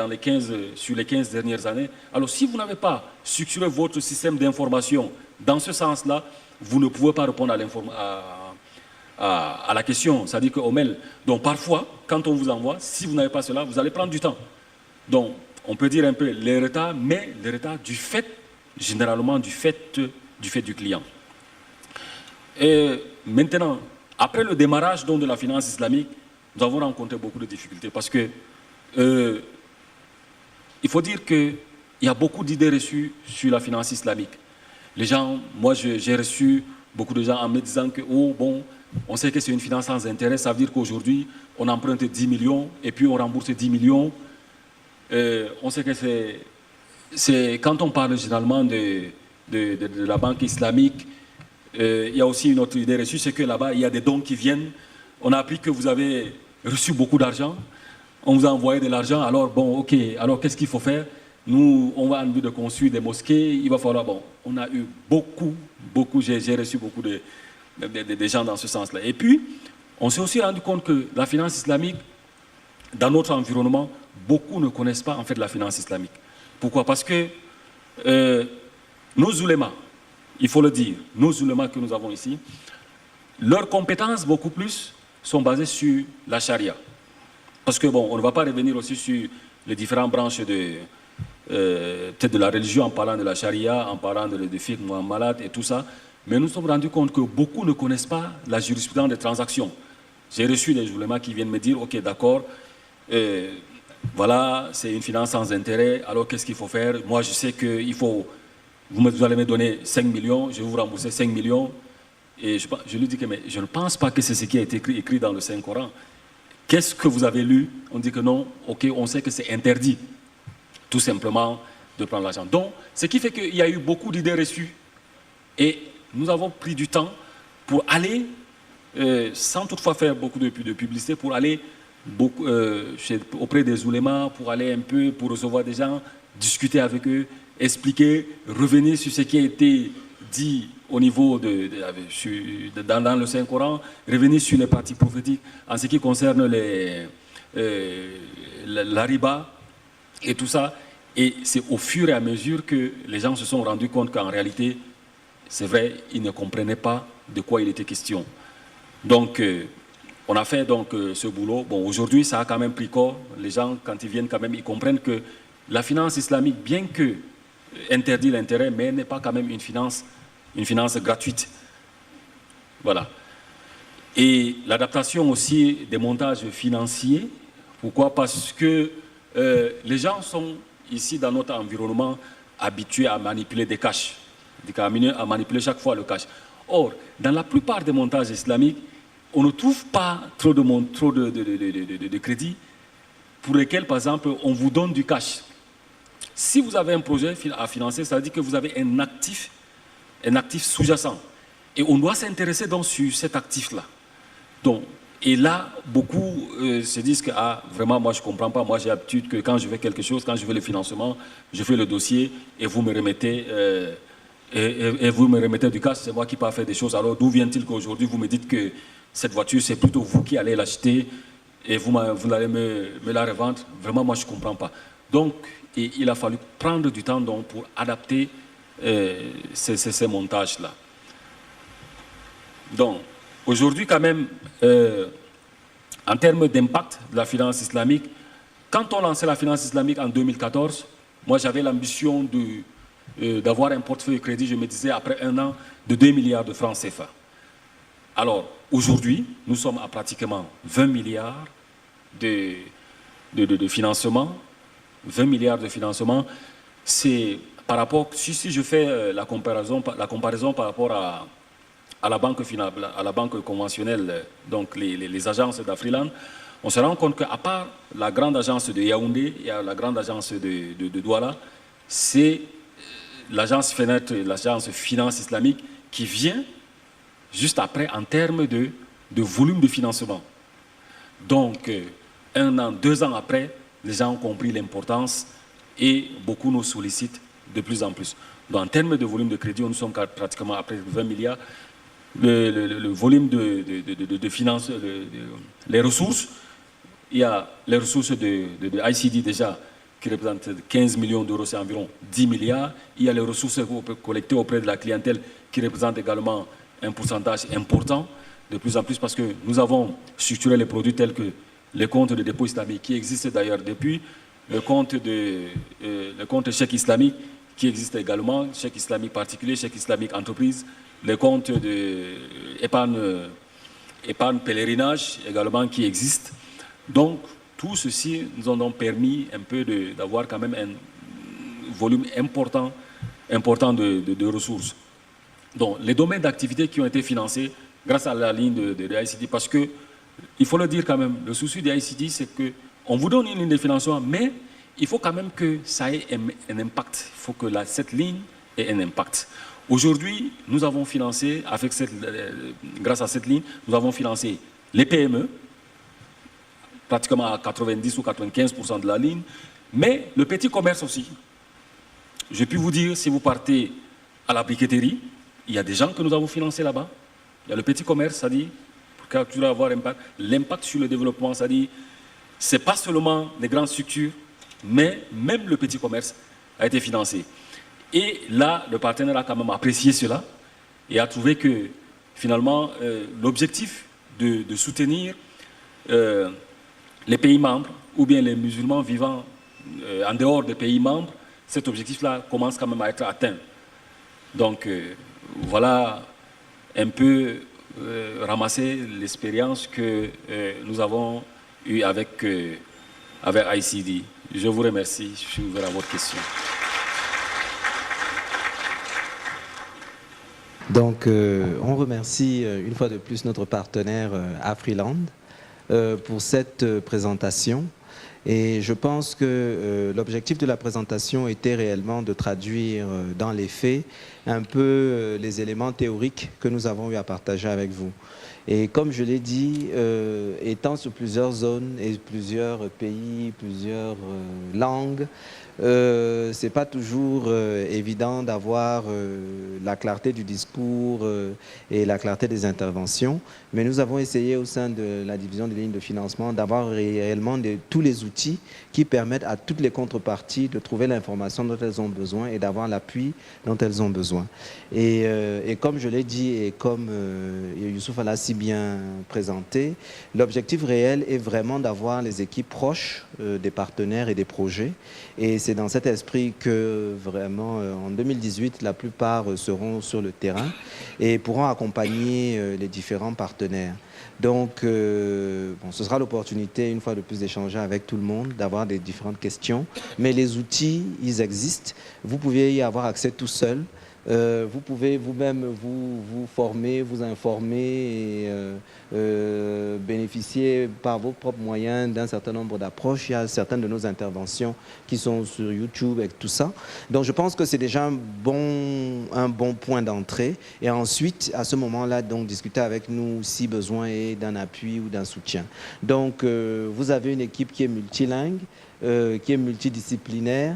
sur les 15 dernières années. Alors, si vous n'avez pas structuré votre système d'information dans ce sens-là, vous ne pouvez pas répondre à la question, c'est-à-dire qu'au mail. Donc, parfois, quand on vous envoie, si vous n'avez pas cela, vous allez prendre du temps. Donc, on peut dire un peu les retards, mais les retards du fait, généralement du fait du client. Et maintenant, après le démarrage donc, de la finance islamique, nous avons rencontré beaucoup de difficultés parce que il faut dire qu'il y a beaucoup d'idées reçues sur la finance islamique. Les gens, moi j'ai reçu beaucoup de gens en me disant que, oh bon, on sait que c'est une finance sans intérêt, ça veut dire qu'aujourd'hui, on emprunte 10 millions et puis on rembourse 10 millions. On sait que c'est quand on parle généralement de la banque islamique, il y a aussi une autre idée reçue, c'est que là-bas, il y a des dons qui viennent. On a appris que vous avez reçu beaucoup d'argent, on vous a envoyé de l'argent, alors bon, ok, alors qu'est-ce qu'il faut faire? Nous, on va en vue de construire des mosquées, il va falloir, bon, on a eu beaucoup, j'ai reçu beaucoup de gens dans ce sens-là. Et puis, on s'est aussi rendu compte que la finance islamique, dans notre environnement, beaucoup ne connaissent pas en fait la finance islamique. Pourquoi? Parce que nos oulémas, il faut le dire, nos oulémas que nous avons ici, leurs compétences beaucoup plus sont basées sur la charia. Parce que bon, on ne va pas revenir aussi sur les différentes branches peut-être de la religion en parlant de la charia, en parlant de fiqh muamalat et tout ça, mais nous nous sommes rendus compte que beaucoup ne connaissent pas la jurisprudence des transactions. J'ai reçu des oulémas qui viennent me dire, ok, d'accord, voilà, c'est une finance sans intérêt, alors qu'est-ce qu'il faut faire? Moi, je sais qu'il faut, vous allez me donner 5 millions, je vais vous rembourser 5 millions. Et je lui dis que mais je ne pense pas que c'est ce qui a été écrit dans le Saint-Coran. Qu'est-ce que vous avez lu? On dit que non, ok, on sait que c'est interdit, tout simplement, de prendre l'argent. Donc, ce qui fait qu'il y a eu beaucoup d'idées reçues. Et nous avons pris du temps pour aller, sans toutefois faire beaucoup de publicité, pour aller auprès des oulémas, pour aller un peu, pour recevoir des gens, discuter avec eux, expliquer, revenir sur ce qui a été dit au niveau dans le Saint-Coran, revenir sur les parties prophétiques en ce qui concerne la riba et tout ça. Et c'est au fur et à mesure que les gens se sont rendus compte qu'en réalité, c'est vrai, ils ne comprenaient pas de quoi il était question. Donc, on a fait donc ce boulot. Bon, aujourd'hui, ça a quand même pris corps. Les gens, quand ils viennent quand même, ils comprennent que la finance islamique, bien que interdit l'intérêt, mais n'est pas quand même une finance gratuite. Voilà. Et l'adaptation aussi des montages financiers. Pourquoi? Parce que les gens sont ici dans notre environnement habitués à manipuler des cash, à manipuler chaque fois le cash. Or, dans la plupart des montages islamiques, on ne trouve pas trop de crédits pour lesquels, par exemple, on vous donne du cash. Si vous avez un projet à financer, ça veut dire que vous avez un actif sous-jacent. Et on doit s'intéresser donc sur cet actif-là. Donc, et là, beaucoup se disent que vraiment, moi je ne comprends pas. Moi j'ai l'habitude que quand je veux quelque chose, quand je veux le financement, je fais le dossier et vous me remettez, du cash, c'est moi qui peux faire des choses. Alors d'où vient-il qu'aujourd'hui vous me dites que cette voiture, c'est plutôt vous qui allez l'acheter et vous allez me la revendre? Vraiment, moi je ne comprends pas. Donc, il a fallu prendre du temps donc, pour adapter ces montages-là. Donc, aujourd'hui, quand même, en termes d'impact de la finance islamique, quand on lançait la finance islamique en 2014, moi j'avais l'ambition d'avoir un portefeuille crédit, je me disais, après un an, de 2 milliards de francs CFA. Alors, aujourd'hui, nous sommes à pratiquement 20 milliards de financement. 20 milliards de financement, c'est par rapport, si je fais la comparaison par rapport à la banque finale, à la banque conventionnelle, donc les agences d'Afriland, on se rend compte qu'à part la grande agence de Yaoundé et la grande agence de Douala, c'est l'agence FENET, l'agence Finance Islamique, qui vient juste après en termes de volume de financement. Donc, 1 an, 2 ans après, les gens ont compris l'importance et beaucoup nous sollicitent de plus en plus. Donc, en termes de volume de crédit, nous sommes pratiquement après 20 milliards. Le volume de finances, les ressources, il y a les ressources de ICD déjà qui représentent 15 millions d'euros, c'est environ 10 milliards. Il y a les ressources collectées auprès de la clientèle qui représentent également un pourcentage important, de plus en plus, parce que nous avons structuré les produits tels que les comptes de dépôt islamique qui existent d'ailleurs depuis, le compte chèque islamique qui existe également, chèque islamique particulier, chèque islamique entreprise, les comptes d'épargne pèlerinage également qui existent. Donc, tout ceci nous ont donc permis un peu d'avoir quand même un volume important de ressources. Donc, les domaines d'activité qui ont été financés grâce à la ligne de ICD, parce que, il faut le dire quand même, le souci de ICD, c'est qu'on vous donne une ligne de financement, mais il faut quand même que ça ait un impact. Il faut que cette ligne ait un impact. Aujourd'hui, nous avons financé, grâce à cette ligne, nous avons financé les PME, pratiquement à 90 ou 95% de la ligne, mais le petit commerce aussi. Je puis vous dire, si vous partez à la briqueterie, il y a des gens que nous avons financés là-bas. Il y a le petit commerce, c'est-à-dire, pour que tu vas avoir l'impact sur le développement, c'est-à-dire, ce n'est pas seulement les grandes structures, mais même le petit commerce a été financé. Et là, le partenaire a quand même apprécié cela et a trouvé que, finalement, l'objectif de soutenir les pays membres ou bien les musulmans vivant en dehors des pays membres, cet objectif-là commence quand même à être atteint. Donc, voilà un peu ramasser l'expérience que nous avons eue avec ICD. Je vous remercie. Je suis ouvert à votre question. Donc, on remercie une fois de plus notre partenaire Afriland pour cette présentation. Et je pense que l'objectif de la présentation était réellement de traduire dans les faits un peu les éléments théoriques que nous avons eu à partager avec vous. Et comme je l'ai dit, étant sur plusieurs zones et plusieurs pays, plusieurs langues, c'est pas toujours évident d'avoir la clarté du discours et la clarté des interventions, mais nous avons essayé au sein de la division des lignes de financement d'avoir réellement tous les outils qui permettent à toutes les contreparties de trouver l'information dont elles ont besoin et d'avoir l'appui dont elles ont besoin. Et comme je l'ai dit et comme Youssouf l'a si bien présenté, l'objectif réel est vraiment d'avoir les équipes proches des partenaires et des projets. Et c'est dans cet esprit que vraiment en 2018, la plupart seront sur le terrain et pourront accompagner les différents partenaires. Donc, bon, ce sera l'opportunité, une fois de plus, d'échanger avec tout le monde, d'avoir des différentes questions. Mais les outils, ils existent. Vous pouvez y avoir accès tout seul. Vous pouvez vous-même vous former, vous informer et bénéficier par vos propres moyens d'un certain nombre d'approches. Il y a certaines de nos interventions qui sont sur YouTube et tout ça. Donc je pense que c'est déjà un bon point d'entrée. Et ensuite, à ce moment-là, donc discuter avec nous si besoin est d'un appui ou d'un soutien. Donc vous avez une équipe qui est multilingue, qui est multidisciplinaire,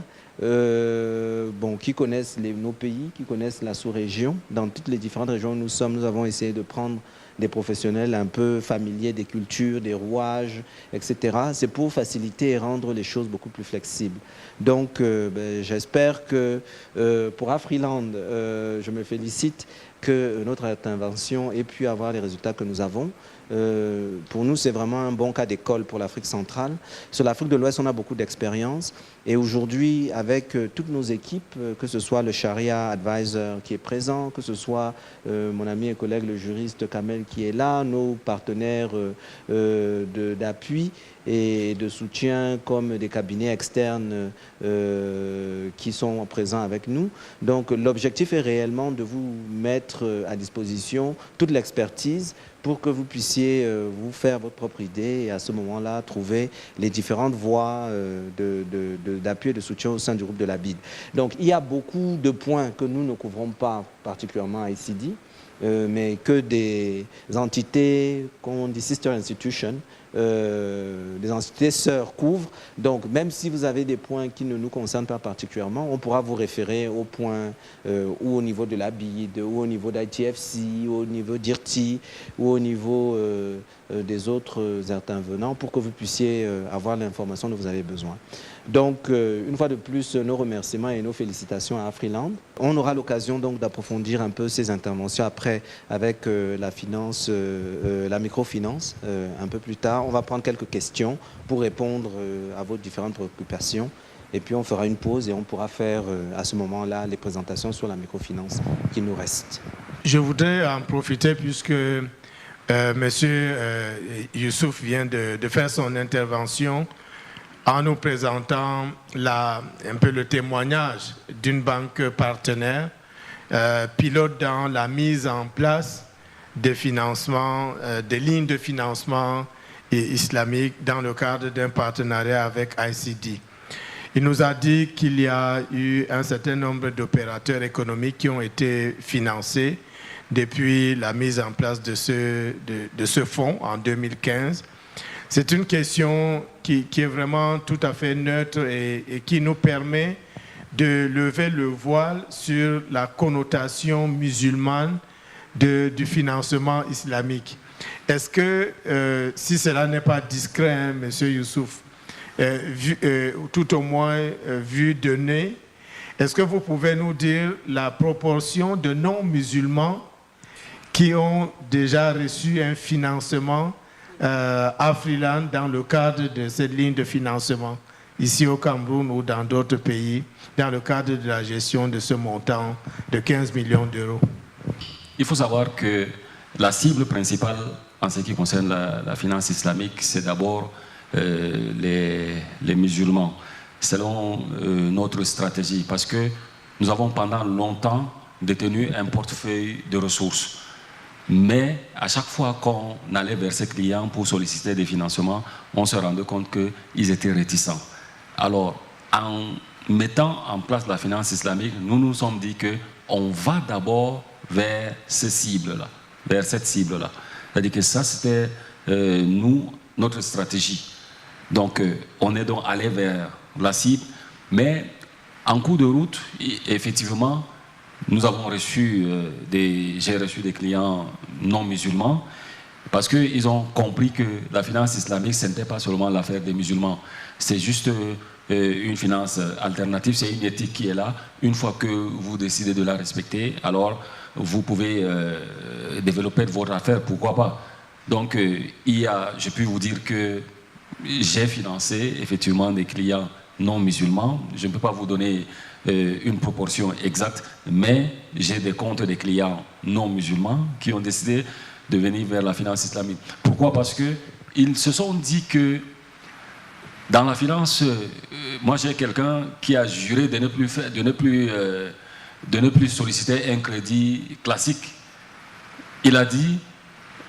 qui connaissent nos pays, qui connaissent la sous-région. Dans toutes les différentes régions où nous sommes, nous avons essayé de prendre des professionnels un peu familiers des cultures, des rouages, etc. C'est pour faciliter et rendre les choses beaucoup plus flexibles. Donc, j'espère que pour Afriland, je me félicite que notre intervention ait pu avoir les résultats que nous avons. pour nous, c'est vraiment un bon cas d'école pour l'Afrique centrale. Sur l'Afrique de l'Ouest, on a beaucoup d'expérience. Et aujourd'hui, avec toutes nos équipes, que ce soit le Sharia Advisor qui est présent, que ce soit mon ami et collègue le juriste Kamel qui est là, nos partenaires d'appui et de soutien comme des cabinets externes qui sont présents avec nous. Donc l'objectif est réellement de vous mettre à disposition toute l'expertise pour que vous puissiez vous faire votre propre idée et à ce moment-là trouver les différentes voies d'appui et de soutien au sein du groupe de la BID. Donc il y a beaucoup de points que nous ne couvrons pas particulièrement à ICD, mais que des entités, comme on dit sister institutions, des entités sœurs couvrent. Donc même si vous avez des points qui ne nous concernent pas particulièrement, on pourra vous référer aux points ou au niveau de la BID, ou au niveau d'ITFC, ou au niveau d'IRTI, ou au niveau des autres intervenants pour que vous puissiez avoir l'information dont vous avez besoin. Donc, une fois de plus, nos remerciements et nos félicitations à Afriland. On aura l'occasion donc d'approfondir un peu ces interventions après avec la microfinance un peu plus tard. On va prendre quelques questions pour répondre à vos différentes préoccupations. Et puis, on fera une pause et on pourra faire à ce moment-là les présentations sur la microfinance qui nous reste. Je voudrais en profiter puisque Monsieur Youssouf vient de faire son intervention en nous présentant un peu le témoignage d'une banque partenaire, pilote dans la mise en place des financements, des lignes de financement islamiques dans le cadre d'un partenariat avec ICD. Il nous a dit qu'il y a eu un certain nombre d'opérateurs économiques qui ont été financés depuis la mise en place de ce fonds en 2015. C'est une question qui est vraiment tout à fait neutre et qui nous permet de lever le voile sur la connotation musulmane du financement islamique. Est-ce que, si cela n'est pas discret, hein, Monsieur Youssouf, tout au moins vu de nez, est-ce que vous pouvez nous dire la proportion de non-musulmans qui ont déjà reçu un financement Afriland dans le cadre de cette ligne de financement, ici au Cameroun ou dans d'autres pays, dans le cadre de la gestion de ce montant de 15 millions d'euros? Il faut savoir que la cible principale en ce qui concerne la finance islamique, c'est d'abord les musulmans, selon notre stratégie, parce que nous avons pendant longtemps détenu un portefeuille de ressources. Mais à chaque fois qu'on allait vers ces clients pour solliciter des financements, on se rendait compte qu'ils étaient réticents. Alors, en mettant en place la finance islamique, nous nous sommes dit qu'on va d'abord vers ces cibles-là, vers cette cible-là. C'est-à-dire que ça, c'était notre stratégie. Donc, on est donc allé vers la cible, mais en cours de route, effectivement, nous avons reçu j'ai reçu des clients non musulmans parce qu'ils ont compris que la finance islamique, ce n'était pas seulement l'affaire des musulmans. C'est juste une finance alternative, c'est une éthique qui est là. Une fois que vous décidez de la respecter, alors vous pouvez développer votre affaire, pourquoi pas. Donc, je peux vous dire que j'ai financé effectivement des clients non musulmans. Je ne peux pas vous donner une proportion exacte, mais j'ai des comptes des clients non musulmans qui ont décidé de venir vers la finance islamique. Pourquoi? Parce qu'ils se sont dit que dans la finance, moi j'ai quelqu'un qui a juré de ne plus solliciter un crédit classique. Il a dit,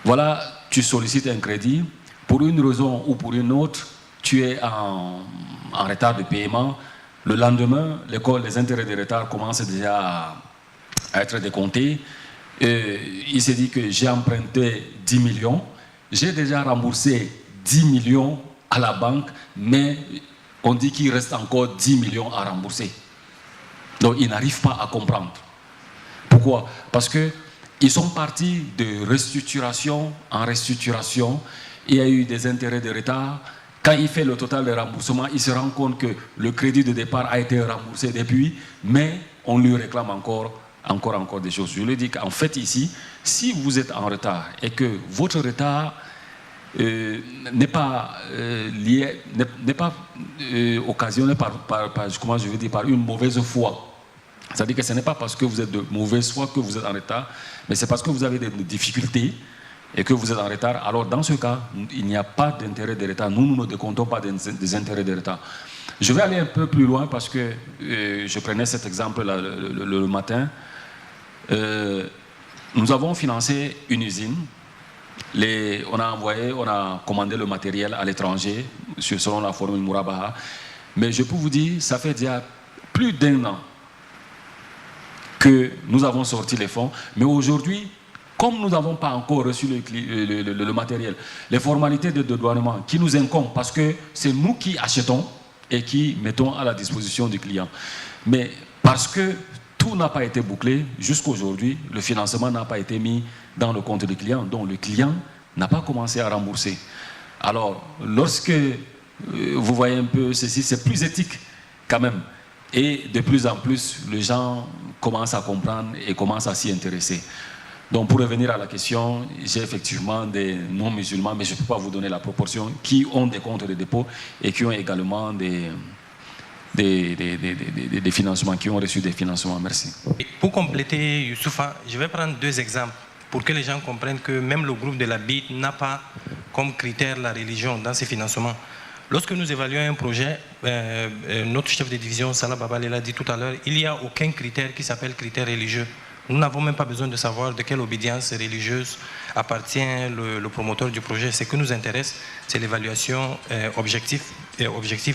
voilà, tu sollicites un crédit, pour une raison ou pour une autre, tu es en retard de paiement. Le lendemain, les intérêts de retard commencent déjà à être décomptés. Il s'est dit que j'ai emprunté 10 millions, j'ai déjà remboursé 10 millions à la banque, mais on dit qu'il reste encore 10 millions à rembourser. Donc, ils n'arrivent pas à comprendre. Pourquoi? Parce qu'ils sont partis de restructuration en restructuration. Il y a eu des intérêts de retard. Quand il fait le total de remboursement, il se rend compte que le crédit de départ a été remboursé depuis, mais on lui réclame encore des choses. Je lui dis qu'en fait ici, si vous êtes en retard et que votre retard n'est pas lié, n'est pas occasionné par, comment je veux dire, par une mauvaise foi. C'est-à-dire que ce n'est pas parce que vous êtes de mauvaise foi que vous êtes en retard, mais c'est parce que vous avez des difficultés et que vous êtes en retard. Alors dans ce cas, il n'y a pas d'intérêt de retard. Nous ne décomptons pas des intérêts de retard. Je vais aller un peu plus loin parce que je prenais cet exemple-là le matin. Nous avons financé une usine. On a commandé le matériel à l'étranger selon la formule Murabaha. Mais je peux vous dire, ça fait déjà plus d'1 an que nous avons sorti les fonds. Mais aujourd'hui, comme nous n'avons pas encore reçu le matériel, les formalités de dédouanement qui nous incombent parce que c'est nous qui achetons et qui mettons à la disposition du client. Mais parce que tout n'a pas été bouclé, jusqu'aujourd'hui, le financement n'a pas été mis dans le compte du client, donc le client n'a pas commencé à rembourser. Alors, lorsque vous voyez un peu ceci, c'est plus éthique quand même. Et de plus en plus, les gens commencent à comprendre et commencent à s'y intéresser. Donc, pour revenir à la question, j'ai effectivement des non-musulmans, mais je ne peux pas vous donner la proportion, qui ont des comptes de dépôt et qui ont également des financements, qui ont reçu des financements. Merci. Pour compléter, Youssoufa, je vais prendre 2 exemples pour que les gens comprennent que même le groupe de la BID n'a pas comme critère la religion dans ses financements. Lorsque nous évaluons un projet, notre chef de division, Salah Babal, l'a dit tout à l'heure, il n'y a aucun critère qui s'appelle critère religieux. Nous n'avons même pas besoin de savoir de quelle obédience religieuse appartient le promoteur du projet. Ce qui nous intéresse, c'est l'évaluation objective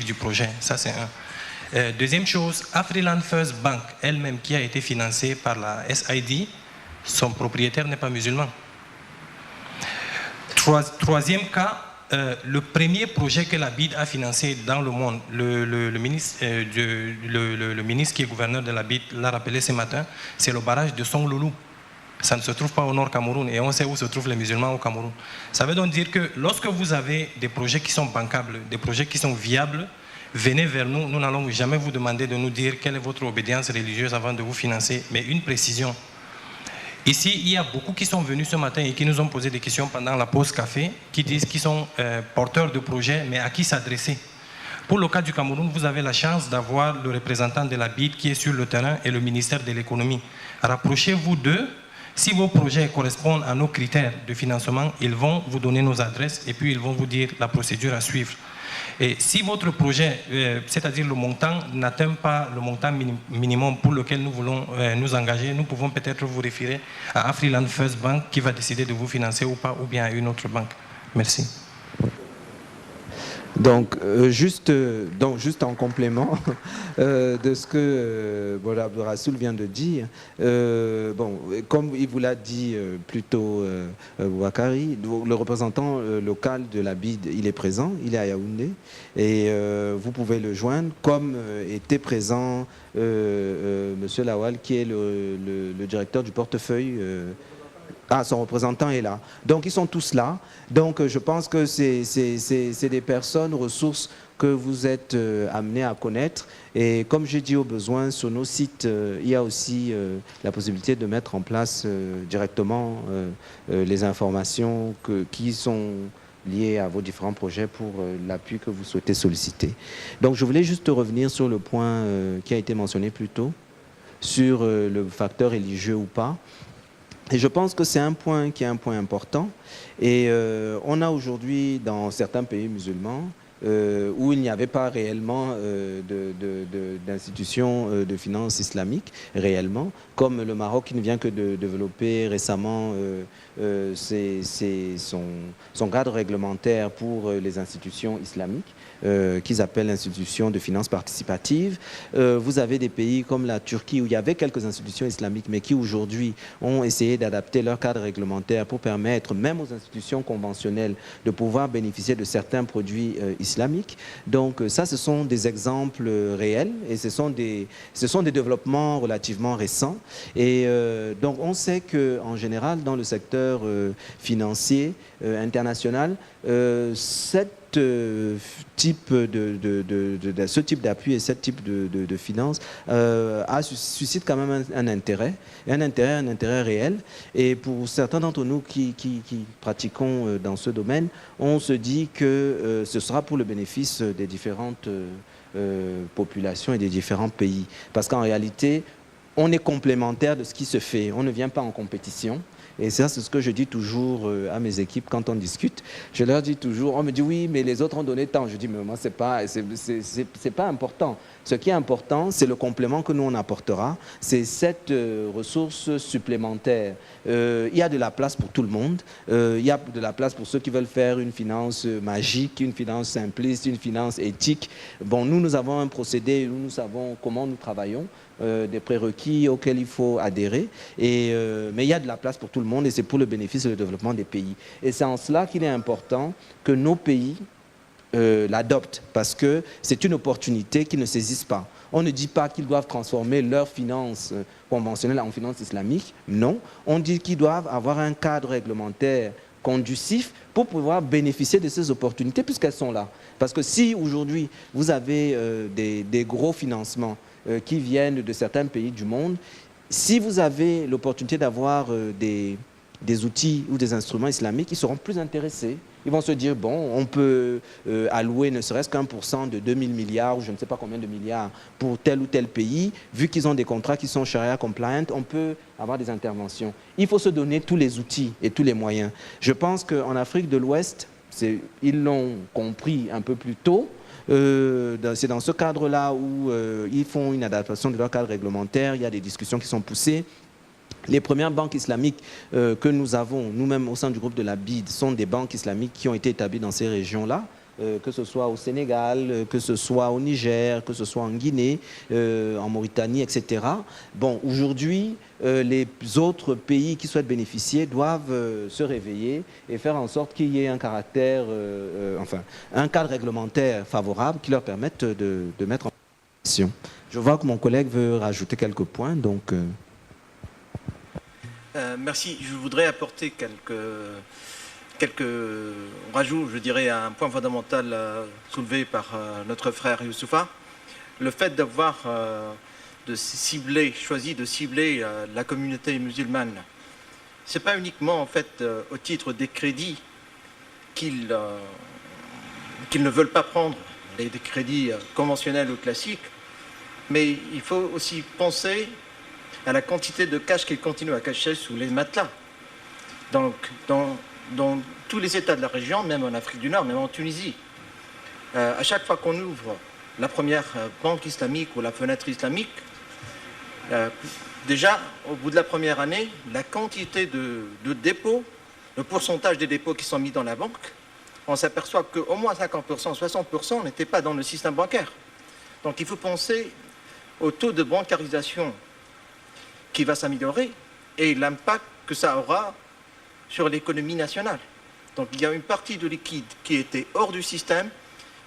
du projet. Ça, c'est un. Deuxième chose, Afriland First Bank, elle-même qui a été financée par la SID, son propriétaire n'est pas musulman. Troisième cas, le premier projet que la BID a financé dans le monde, le ministre qui est gouverneur de la BID l'a rappelé ce matin, c'est le barrage de Songloulou. Ça ne se trouve pas au nord Cameroun et on sait où se trouvent les musulmans au Cameroun. Ça veut donc dire que lorsque vous avez des projets qui sont bancables, des projets qui sont viables, venez vers nous, nous n'allons jamais vous demander de nous dire quelle est votre obédience religieuse avant de vous financer, mais une précision. Ici, il y a beaucoup qui sont venus ce matin et qui nous ont posé des questions pendant la pause café, qui disent qu'ils sont porteurs de projets, mais à qui s'adresser. Pour le cas du Cameroun, vous avez la chance d'avoir le représentant de la BID qui est sur le terrain et le ministère de l'économie. Rapprochez-vous d'eux. Si vos projets correspondent à nos critères de financement, ils vont vous donner nos adresses et puis ils vont vous dire la procédure à suivre. Et si votre projet, c'est-à-dire le montant, n'atteint pas le montant minimum pour lequel nous voulons nous engager, nous pouvons peut-être vous référer à Afriland First Bank qui va décider de vous financer ou pas, ou bien à une autre banque. Merci. Donc, juste en complément de ce que Abdourassoul vient de dire, comme il vous l'a dit plus tôt, Bouakari, le représentant local de la BID, il est présent, il est à Yaoundé, et vous pouvez le joindre, comme était présent Monsieur Lawal, qui est le directeur du portefeuille. Son représentant est là. Donc, ils sont tous là. Donc, je pense que c'est des personnes, ressources que vous êtes amenés à connaître. Et comme j'ai dit au besoin, sur nos sites, il y a aussi la possibilité de mettre en place directement les informations qui sont liées à vos différents projets pour l'appui que vous souhaitez solliciter. Donc, je voulais juste revenir sur le point qui a été mentionné plus tôt, sur le facteur religieux ou pas. Et je pense que c'est un point qui est un point important. Et on a aujourd'hui, dans certains pays musulmans, où il n'y avait pas réellement d'institutions de finances islamiques, réellement, comme le Maroc qui ne vient que de développer récemment son cadre réglementaire pour les institutions islamiques, qu'ils appellent institutions de finances participatives. Vous avez des pays comme la Turquie où il y avait quelques institutions islamiques, mais qui aujourd'hui ont essayé d'adapter leur cadre réglementaire pour permettre même aux institutions conventionnelles de pouvoir bénéficier de certains produits islamiques. Donc ça, ce sont des exemples réels et ce sont des développements relativement récents. Et donc on sait qu'en général, dans le secteur financier international, cette type ce type d'appui et ce type de finances suscite quand même un intérêt réel. Et pour certains d'entre nous qui pratiquons dans ce domaine, on se dit que ce sera pour le bénéfice des différentes populations et des différents pays. Parce qu'en réalité, on est complémentaire de ce qui se fait. On ne vient pas en compétition. Et ça, c'est ce que je dis toujours à mes équipes quand on discute. Je leur dis toujours, on me dit oui, mais les autres ont donné tant. Je dis, mais moi, c'est pas important. Ce qui est important, c'est le complément que nous, on apportera. C'est cette ressource supplémentaire. Il y a de la place pour tout le monde. Il y a de la place pour ceux qui veulent faire une finance magique, une finance simpliste, une finance éthique. Bon, nous avons un procédé, nous savons comment nous travaillons. Des prérequis auxquels il faut adhérer, mais il y a de la place pour tout le monde et c'est pour le bénéfice et le développement des pays. Et c'est en cela qu'il est important que nos pays l'adoptent, parce que c'est une opportunité qu'ils ne saisissent pas. On ne dit pas qu'ils doivent transformer leurs finances conventionnelles en finances islamiques, non. On dit qu'ils doivent avoir un cadre réglementaire conducif pour pouvoir bénéficier de ces opportunités puisqu'elles sont là. Parce que si aujourd'hui vous avez des gros financements qui viennent de certains pays du monde, si vous avez l'opportunité d'avoir des outils ou des instruments islamiques, ils seront plus intéressés. Ils vont se dire, bon, on peut allouer ne serait-ce qu'1% de 2000 milliards ou je ne sais pas combien de milliards pour tel ou tel pays. Vu qu'ils ont des contrats qui sont Sharia compliant, on peut avoir des interventions. Il faut se donner tous les outils et tous les moyens. Je pense qu'en Afrique de l'Ouest, ils l'ont compris un peu plus tôt. C'est dans ce cadre-là où ils font une adaptation de leur cadre réglementaire. Il y a des discussions qui sont poussées. Les premières banques islamiques que nous avons, nous-mêmes au sein du groupe de la BID, sont des banques islamiques qui ont été établies dans ces régions-là, que ce soit au Sénégal, que ce soit au Niger, que ce soit en Guinée, en Mauritanie, etc. Bon, aujourd'hui, les autres pays qui souhaitent bénéficier doivent se réveiller et faire en sorte qu'il y ait un caractère, un cadre réglementaire favorable qui leur permette de mettre en place. Je vois que mon collègue veut rajouter quelques points, donc... Merci. Je voudrais apporter quelques rajouts, je dirais, à un point fondamental soulevé par notre frère Youssoufa. Le fait d'avoir choisi de cibler la communauté musulmane, ce n'est pas uniquement en fait au titre des crédits qu'ils ne veulent pas prendre, des crédits conventionnels ou classiques, mais il faut aussi penser à la quantité de cash qu'ils continuent à cacher sous les matelas. Donc, dans tous les États de la région, même en Afrique du Nord, même en Tunisie, à chaque fois qu'on ouvre la première banque islamique ou la fenêtre islamique, déjà, au bout de la première année, la quantité de dépôts, le pourcentage des dépôts qui sont mis dans la banque, on s'aperçoit qu'au moins 50%, 60% n'étaient pas dans le système bancaire. Donc il faut penser au taux de bancarisation qui va s'améliorer et l'impact que ça aura sur l'économie nationale. Donc il y a une partie de liquide qui était hors du système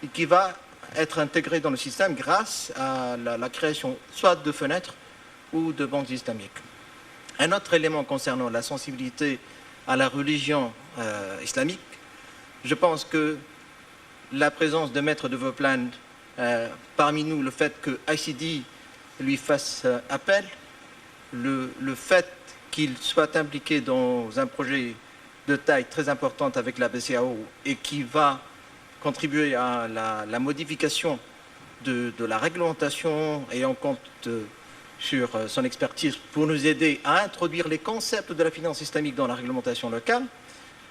et qui va être intégrée dans le système grâce à la création soit de fenêtres ou de banques islamiques. Un autre élément concernant la sensibilité à la religion islamique, je pense que la présence de Maître Development parmi nous, le fait que ICD lui fasse appel, le fait qu'il soit impliqué dans un projet de taille très importante avec la BCAO et qui va contribuer à la modification de la réglementation et en compte sur son expertise pour nous aider à introduire les concepts de la finance islamique dans la réglementation locale,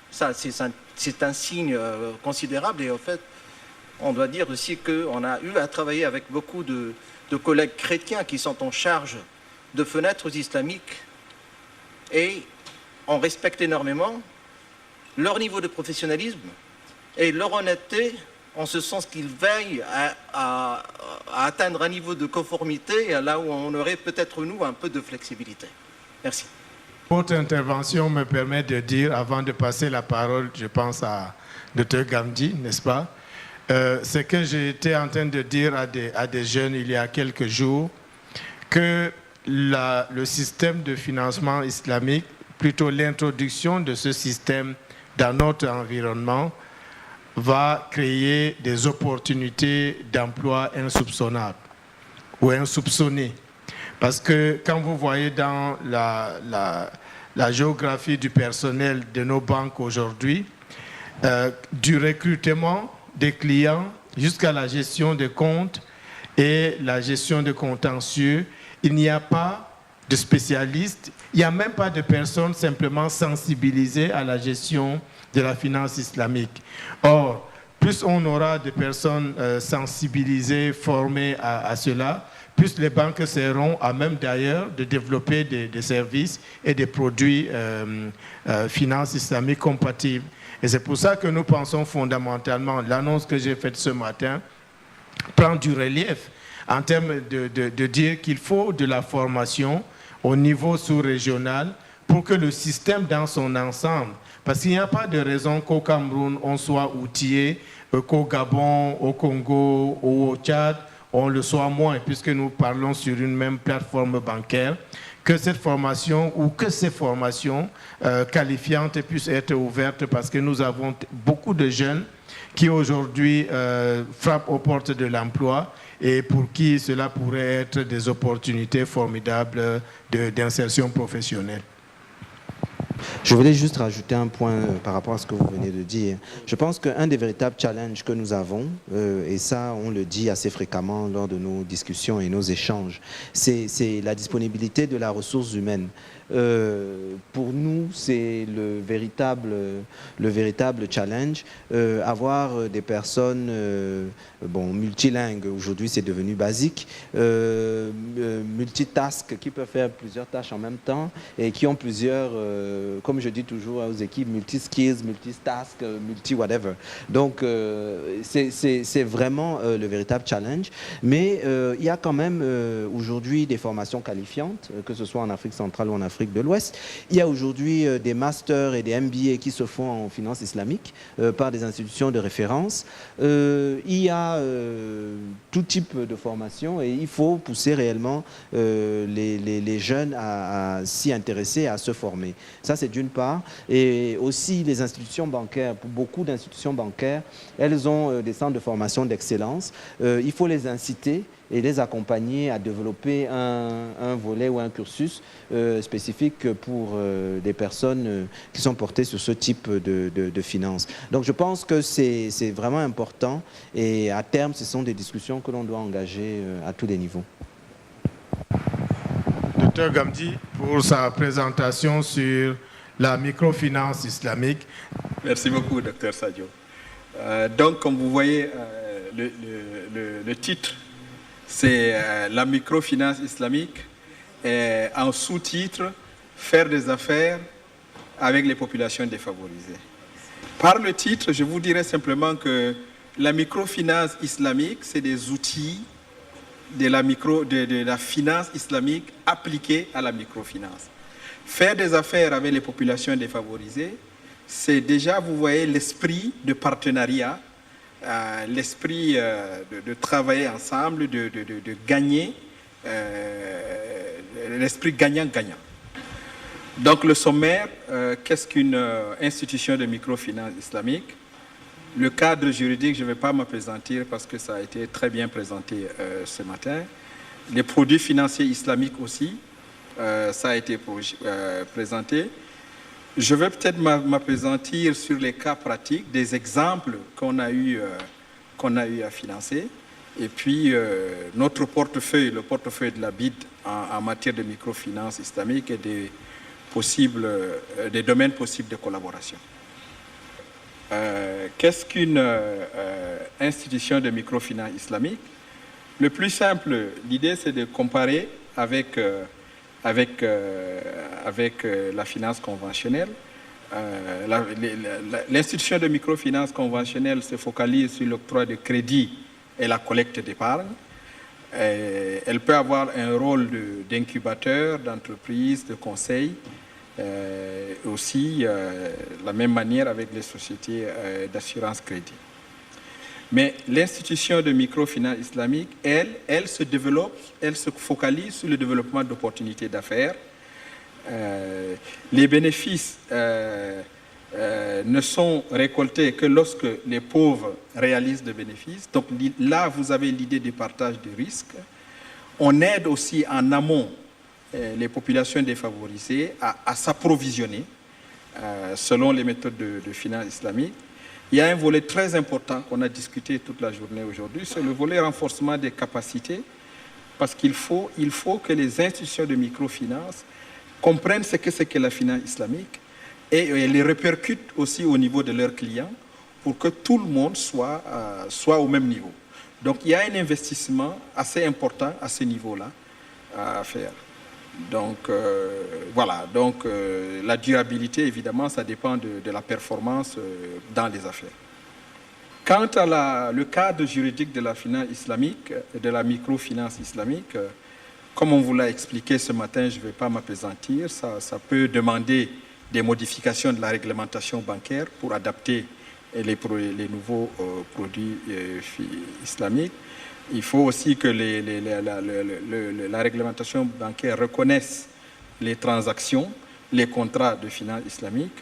ça c'est un signe considérable. Et en fait, on doit dire aussi qu'on a eu à travailler avec beaucoup de collègues chrétiens qui sont en charge de fenêtres islamiques et on respecte énormément leur niveau de professionnalisme et leur honnêteté en ce sens qu'ils veillent à atteindre un niveau de conformité là où on aurait peut-être nous un peu de flexibilité. Merci. Votre intervention me permet de dire, avant de passer la parole, je pense à Dr Gamdi, n'est-ce pas, c'est que j'étais en train de dire à des jeunes il y a quelques jours que le système de financement islamique, plutôt l'introduction de ce système dans notre environnement, va créer des opportunités d'emploi insoupçonnables ou insoupçonnées. Parce que quand vous voyez dans la géographie du personnel de nos banques aujourd'hui, du recrutement des clients jusqu'à la gestion des comptes et la gestion de contentieux, il n'y a pas de spécialistes, il n'y a même pas de personnes simplement sensibilisées à la gestion de la finance islamique. Or, plus on aura de personnes sensibilisées, formées à cela, plus les banques seront à même d'ailleurs de développer des services et des produits finance islamique compatibles. Et c'est pour ça que nous pensons fondamentalement, l'annonce que j'ai faite ce matin prend du relief en termes de dire qu'il faut de la formation au niveau sous-régional pour que le système dans son ensemble, parce qu'il n'y a pas de raison qu'au Cameroun on soit outillé, qu'au Gabon, au Congo ou au Tchad, on le soit moins, puisque nous parlons sur une même plateforme bancaire, que cette formation ou que ces formations qualifiantes puissent être ouvertes, parce que nous avons beaucoup de jeunes qui aujourd'hui frappent aux portes de l'emploi et pour qui cela pourrait être des opportunités formidables d'insertion professionnelle. Je voulais juste rajouter un point par rapport à ce que vous venez de dire. Je pense qu'un des véritables challenges que nous avons, et ça on le dit assez fréquemment lors de nos discussions et nos échanges, c'est la disponibilité de la ressource humaine. Pour nous, c'est le véritable challenge. Avoir des personnes multilingues, aujourd'hui c'est devenu basique, multitask, qui peuvent faire plusieurs tâches en même temps et qui ont plusieurs, comme je dis toujours aux équipes, multi-skills, multitask, multi-whatever. Donc c'est vraiment le véritable challenge. Mais il y a quand même aujourd'hui des formations qualifiantes, que ce soit en Afrique centrale ou en Afrique de l'Ouest. Il y a aujourd'hui des masters et des MBA qui se font en finance islamique par des institutions de référence. Il y a tout type de formation et il faut pousser réellement les jeunes à s'y intéresser, à se former. Ça, c'est d'une part. Et aussi les institutions bancaires. Pour beaucoup d'institutions bancaires, elles ont des centres de formation d'excellence. Il faut les inciter et les accompagner à développer un volet ou un cursus spécifique pour des personnes qui sont portées sur ce type de finances. Donc je pense que c'est vraiment important et à terme, ce sont des discussions que l'on doit engager à tous les niveaux. Dr Gamdi, pour sa présentation sur la microfinance islamique. Merci beaucoup, Dr Sadio. Donc, comme vous voyez, le titre, c'est la microfinance islamique, et en sous-titre, faire des affaires avec les populations défavorisées. Par le titre, je vous dirais simplement que la microfinance islamique, c'est des outils de la finance islamique appliqués à la microfinance. Faire des affaires avec les populations défavorisées, c'est déjà, vous voyez, l'esprit de partenariat, l'esprit de travailler ensemble, de gagner, l'esprit gagnant-gagnant. Donc le sommaire, qu'est-ce qu'une institution de microfinance islamique? Le cadre juridique, je ne vais pas m'appesantir parce que ça a été très bien présenté ce matin. Les produits financiers islamiques aussi, ça a été présenté. Je vais peut-être m'appesantir sur les cas pratiques, des exemples qu'on a eu à financer. Et puis, notre portefeuille, le portefeuille de la BID en matière de microfinance islamique et des domaines possibles de collaboration. Qu'est-ce qu'une institution de microfinance islamique? Le plus simple, l'idée c'est de comparer avec la finance conventionnelle. L'institution de microfinance conventionnelle se focalise sur l'octroi de crédit et la collecte d'épargne. Elle peut avoir un rôle d'incubateur, d'entreprise, de conseil. Aussi, la même manière avec les sociétés d'assurance crédit. Mais l'institution de microfinance islamique, elle se développe, elle se focalise sur le développement d'opportunités d'affaires. Les bénéfices ne sont récoltés que lorsque les pauvres réalisent des bénéfices. Donc là, vous avez l'idée du partage des risques. On aide aussi en amont les populations défavorisées à s'approvisionner selon les méthodes de finance islamique. Il y a un volet très important qu'on a discuté toute la journée aujourd'hui, c'est le volet renforcement des capacités, parce qu'il faut que les institutions de microfinance comprennent ce que c'est que la finance islamique et les répercutent aussi au niveau de leurs clients pour que tout le monde soit au même niveau. Donc il y a un investissement assez important à ce niveau-là à faire. Donc voilà, donc la durabilité, évidemment, ça dépend de la performance dans les affaires. Quant à le cadre juridique de la finance islamique, de la microfinance islamique, comme on vous l'a expliqué ce matin, je ne vais pas m'appesantir, ça peut demander des modifications de la réglementation bancaire pour adapter les nouveaux produits islamiques. Il faut aussi que la réglementation bancaire reconnaisse les transactions, les contrats de finance islamique.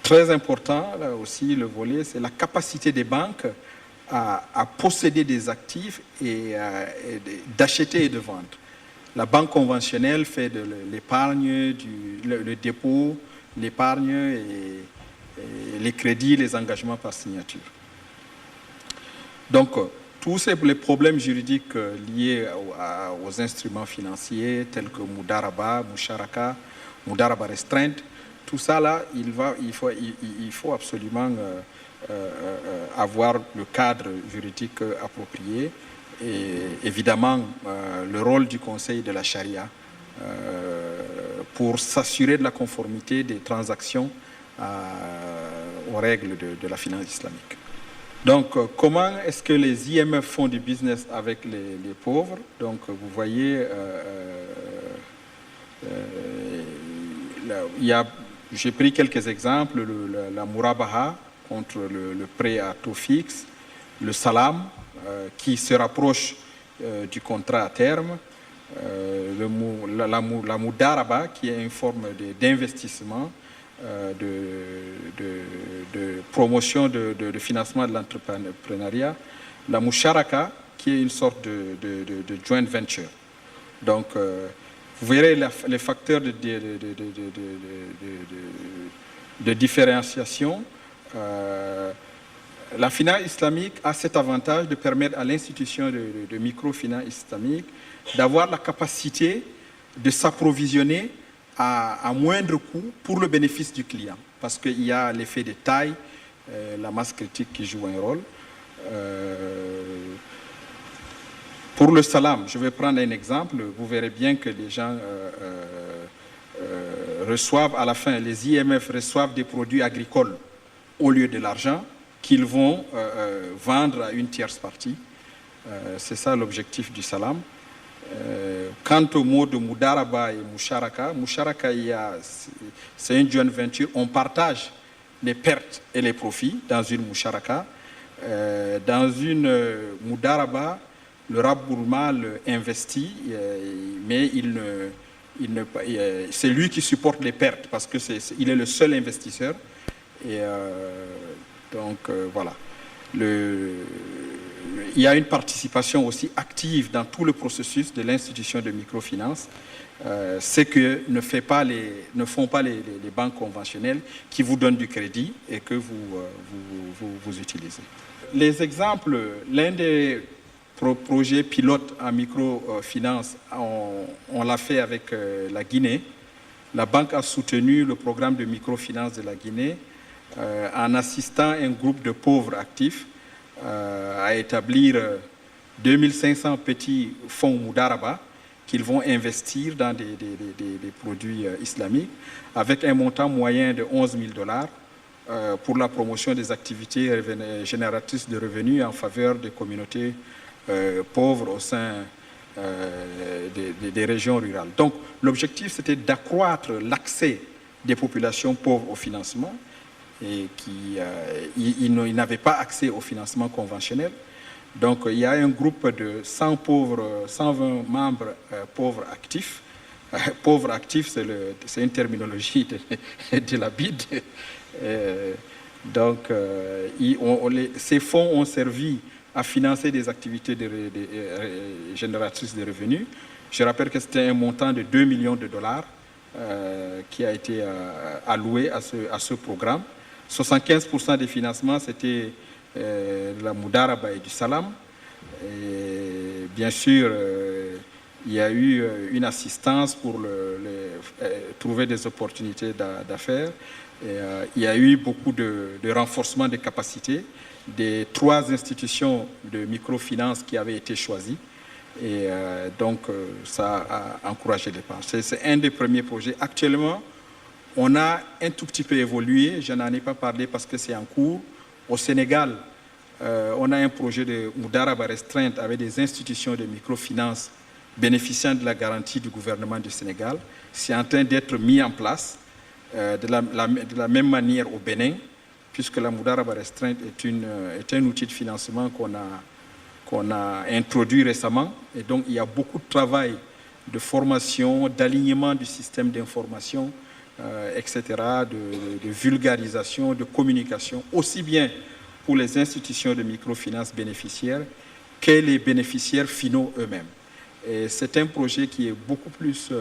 Très important, là aussi, le volet, c'est la capacité des banques à posséder des actifs et d'acheter et de vendre. La banque conventionnelle fait de l'épargne, le dépôt, l'épargne et les crédits, les engagements par signature. Donc, tous les problèmes juridiques liés aux instruments financiers, tels que Mudaraba, Musharaka, Mudaraba restreinte, tout ça là, il faut absolument avoir le cadre juridique approprié et évidemment le rôle du Conseil de la Charia pour s'assurer de la conformité des transactions aux règles de la finance islamique. Donc, comment est-ce que les IMF font du business avec les pauvres? Donc, vous voyez, j'ai pris quelques exemples, la Murabaha contre le prêt à taux fixe, le Salam qui se rapproche du contrat à terme, la Mudaraba qui est une forme d'investissement, de promotion de financement de l'entrepreneuriat, la Musharaka qui est une sorte de joint venture. Donc, vous verrez les facteurs de différenciation. La finance islamique a cet avantage de permettre à l'institution de microfinance islamique d'avoir la capacité de s'approvisionner à moindre coût pour le bénéfice du client, parce qu'il y a l'effet de taille, la masse critique qui joue un rôle. Pour le Salam, je vais prendre un exemple, vous verrez bien que les gens reçoivent à la fin, les IMF reçoivent des produits agricoles au lieu de l'argent qu'ils vont vendre à une tierce partie. C'est ça l'objectif du Salam. Quant au mot de Mudaraba et Musharaka, c'est une joint venture, on partage les pertes et les profits dans une Musharaka. Dans une Mudaraba, le Rabbul Mal investit, mais c'est lui qui supporte les pertes parce qu'il est le seul investisseur. Et donc voilà. Il y a une participation aussi active dans tout le processus de l'institution de microfinance, ce que ne font pas les banques conventionnelles qui vous donnent du crédit et que vous utilisez. Les exemples, l'un des projets pilotes en microfinance, on l'a fait avec la Guinée. La banque a soutenu le programme de microfinance de la Guinée en assistant un groupe de pauvres actifs à établir 2500 petits fonds Mudaraba qu'ils vont investir dans des produits islamiques avec un montant moyen de 11 000 $ pour la promotion des activités génératrices de revenus en faveur des communautés pauvres au sein des régions rurales. Donc l'objectif c'était d'accroître l'accès des populations pauvres au financement et qui n'avaient pas accès au financement conventionnel. Donc il y a un groupe de 120 membres pauvres actifs Pauvre actif, c'est une terminologie de la BID. Donc, ces fonds ont servi à financer des activités génératrices de revenus. Je rappelle que c'était un montant de 2 millions de dollars qui a été alloué à ce programme. 75% des financements, c'était de la Moudaraba et du Salam. Et bien sûr, il y a eu une assistance pour trouver des opportunités d'affaires. Il y a eu beaucoup de renforcement des capacités des 3 institutions de microfinance qui avaient été choisies. Et donc, ça a encouragé les parents. C'est un des premiers projets. Actuellement, on a un tout petit peu évolué. Je n'en ai pas parlé parce que c'est en cours. Au Sénégal, on a un projet de Moudaraba restreinte avec des institutions de microfinance bénéficiant de la garantie du gouvernement du Sénégal. C'est en train d'être mis en place de la même manière au Bénin, puisque la Moudaraba restreinte est un outil de financement qu'on a introduit récemment. Et donc, il y a beaucoup de travail de formation, d'alignement du système d'information, etc., de vulgarisation, de communication, aussi bien pour les institutions de microfinance bénéficiaires que les bénéficiaires finaux eux-mêmes. Et c'est un projet qui est beaucoup plus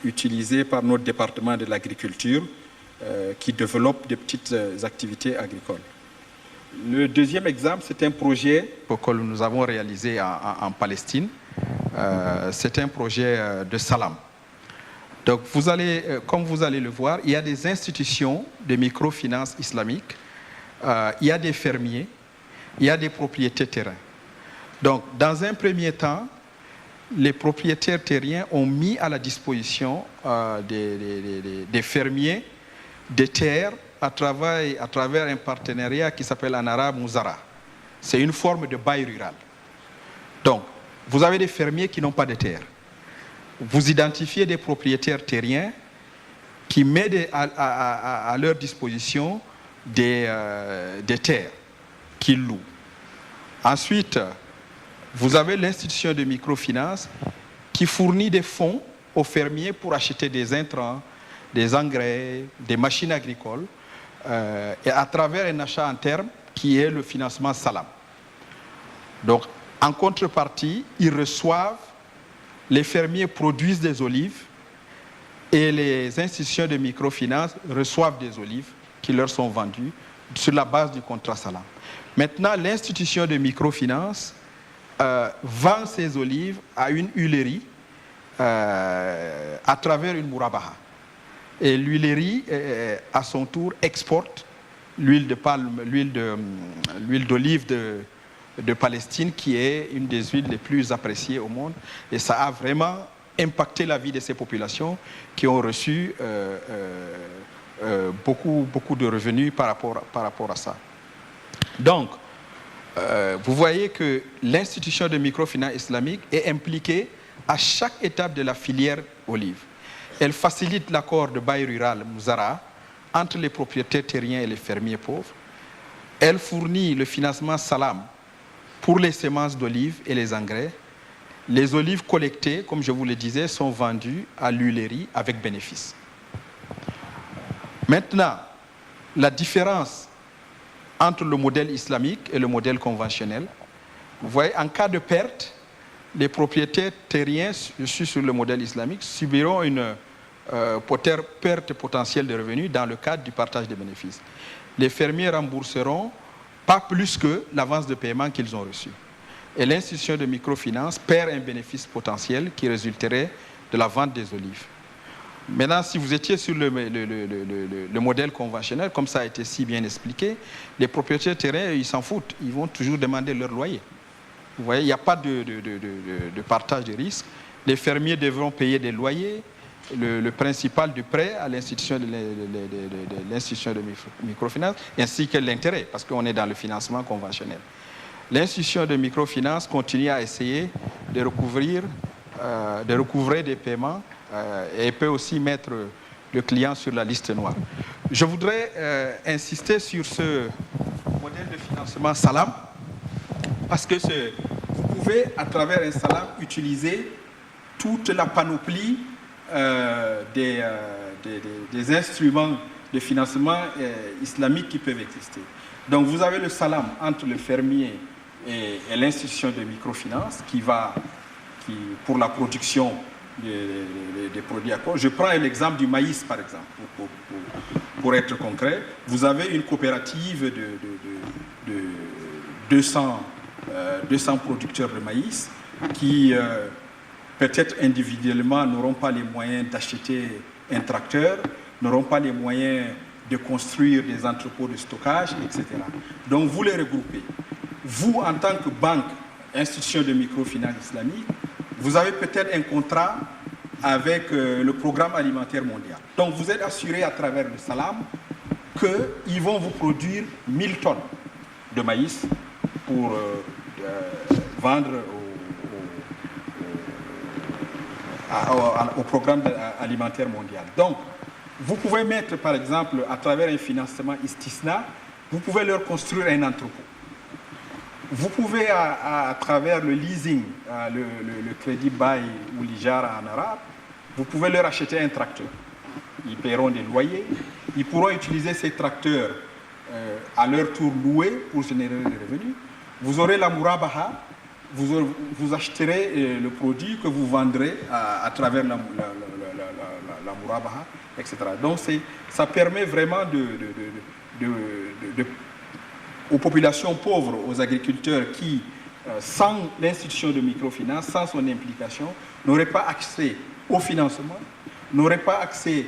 utilisé par notre département de l'agriculture, qui développe des petites activités agricoles. Le deuxième exemple, c'est un projet que nous avons réalisé en Palestine. C'est un projet de Salam. Donc, comme vous allez le voir, il y a des institutions de microfinance islamique, il y a des fermiers, il y a des propriétaires terriens. Donc, dans un premier temps, les propriétaires terriens ont mis à la disposition des fermiers des terres à travers un partenariat qui s'appelle en arabe Mouzara. C'est une forme de bail rural. Donc, vous avez des fermiers qui n'ont pas de terre. Vous identifiez des propriétaires terriens qui mettent à leur disposition des terres qu'ils louent. Ensuite, vous avez l'institution de microfinance qui fournit des fonds aux fermiers pour acheter des intrants, des engrais, des machines agricoles, et à travers un achat en terme qui est le financement Salam. Donc, en contrepartie, les fermiers produisent des olives et les institutions de microfinance reçoivent des olives qui leur sont vendues sur la base du contrat Salam. Maintenant, l'institution de microfinance vend ses olives à une huilerie à travers une mourabaha. Et l'huilerie, à son tour, exporte l'huile de palme, l'huile d'olive de Palestine, qui est une des huiles les plus appréciées au monde. Et ça a vraiment impacté la vie de ces populations qui ont reçu beaucoup de revenus par rapport à ça. Donc, vous voyez que l'institution de microfinance islamique est impliquée à chaque étape de la filière olive. Elle facilite l'accord de bail rural Mouzara entre les propriétaires terriens et les fermiers pauvres. Elle fournit le financement Salam pour les semences d'olives et les engrais. Les olives collectées, comme je vous le disais, sont vendues à l'huilerie avec bénéfice. Maintenant, la différence entre le modèle islamique et le modèle conventionnel. Vous voyez, en cas de perte, les propriétaires terriens, je suis sur le modèle islamique, subiront une perte potentielle de revenus dans le cadre du partage des bénéfices. Les fermiers rembourseront pas plus que l'avance de paiement qu'ils ont reçue. Et l'institution de microfinance perd un bénéfice potentiel qui résulterait de la vente des olives. Maintenant, si vous étiez sur le modèle conventionnel, comme ça a été si bien expliqué, les propriétaires terriens, ils s'en foutent. Ils vont toujours demander leur loyer. Vous voyez, il n'y a pas de partage de risque. Les fermiers devront payer des loyers. Le principal du prêt à l'institution de microfinance, ainsi que l'intérêt, parce qu'on est dans le financement conventionnel. L'institution de microfinance continue à essayer de recouvrer des paiements et peut aussi mettre le client sur la liste noire. Je voudrais insister sur ce modèle de financement Salam, parce que vous pouvez, à travers un Salam, utiliser toute la panoplie des instruments de financement islamique qui peuvent exister. Donc vous avez le salam entre le fermier et l'institution de microfinance qui pour la production des produits agricoles. Je prends l'exemple du maïs par exemple, pour être concret. Vous avez une coopérative de 200 producteurs de maïs qui peut-être individuellement n'auront pas les moyens d'acheter un tracteur, n'auront pas les moyens de construire des entrepôts de stockage, etc. Donc vous les regroupez. Vous, en tant que banque, institution de microfinance islamique, vous avez peut-être un contrat avec le programme alimentaire mondial. Donc vous êtes assuré à travers le salam qu'ils vont vous produire 1000 tonnes de maïs pour vendre au programme alimentaire mondial. Donc, vous pouvez mettre, par exemple, à travers un financement istisna, vous pouvez leur construire un entrepôt. Vous pouvez, à travers le leasing, le crédit bail ou l'ijara en arabe, vous pouvez leur acheter un tracteur. Ils paieront des loyers. Ils pourront utiliser ces tracteurs à leur tour loués pour générer des revenus. Vous aurez la murabaha. Vous acheterez le produit que vous vendrez à travers la murabaha, etc. Donc ça permet vraiment aux populations pauvres, aux agriculteurs qui, sans l'institution de microfinance, sans son implication, n'auraient pas accès au financement, n'auraient pas accès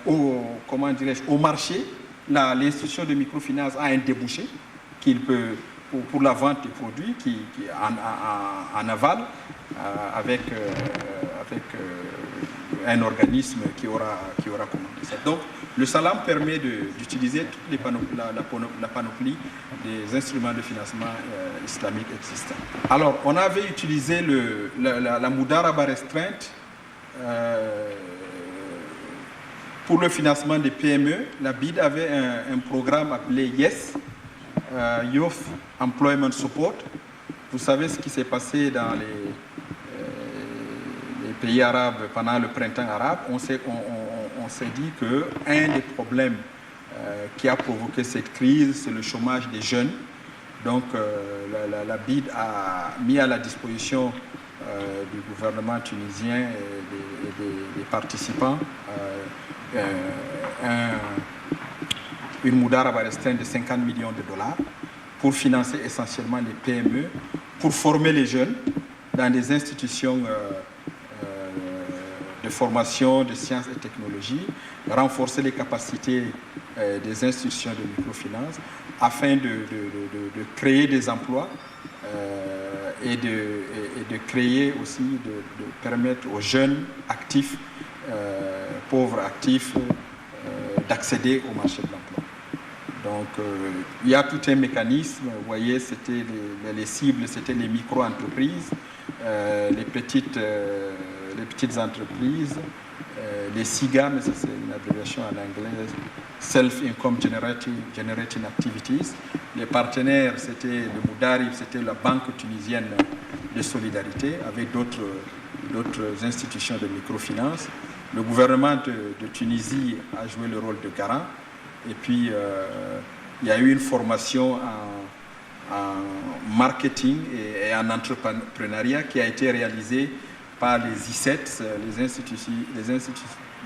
au marché. L'institution de microfinance a un débouché qu'il peut pour la vente des produits en aval avec un organisme qui aura commandé ça. Donc le salam permet d'utiliser toute la panoplie des instruments de financement islamique existants. Alors on avait utilisé la Moudaraba restreinte pour le financement des PME. La BID avait un programme appelé YES, Youth Employment Support. Vous savez ce qui s'est passé dans les pays arabes pendant le printemps arabe. On s'est dit qu'un des problèmes qui a provoqué cette crise, c'est le chômage des jeunes. Donc la BID a mis à la disposition du gouvernement tunisien et des participants une Moudaraba restreinte de 50 millions de dollars pour financer essentiellement les PME, pour former les jeunes dans des institutions de formation, de sciences et technologies, renforcer les capacités des institutions de microfinance afin de créer des emplois et de créer aussi, de permettre aux jeunes actifs, pauvres actifs, d'accéder au marché de l'emploi. Donc, il y a tout un mécanisme. Vous voyez, c'était les cibles, c'était les micro-entreprises, les petites entreprises, les SIGA, mais ça c'est une abréviation en anglais, Self-Income Generating Activities. Les partenaires, c'était le Moudarib, c'était la Banque tunisienne de solidarité, avec d'autres institutions de microfinance. Le gouvernement de Tunisie a joué le rôle de garant. Et puis, il y a eu une formation en marketing et en entrepreneuriat qui a été réalisée par les I7, les instituts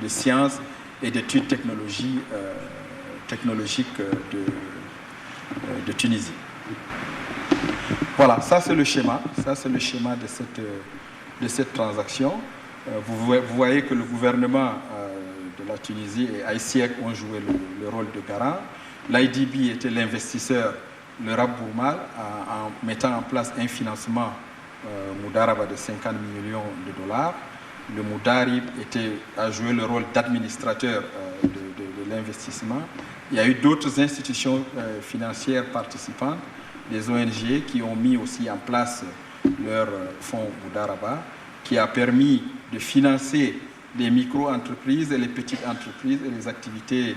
de sciences et d'études technologiques de Tunisie. Voilà, ça c'est le schéma. Ça c'est le schéma de cette transaction. Vous voyez que le gouvernement de la Tunisie et ICIEC ont joué le rôle de garant. L'IDB était l'investisseur, le RAB Bourmal, en mettant en place un financement Moudaraba de 50 millions de dollars. Le Moudarib a joué le rôle d'administrateur de l'investissement. Il y a eu d'autres institutions financières participantes, des ONG qui ont mis aussi en place leur fonds Moudaraba, qui a permis de financer les micro-entreprises et les petites entreprises et les activités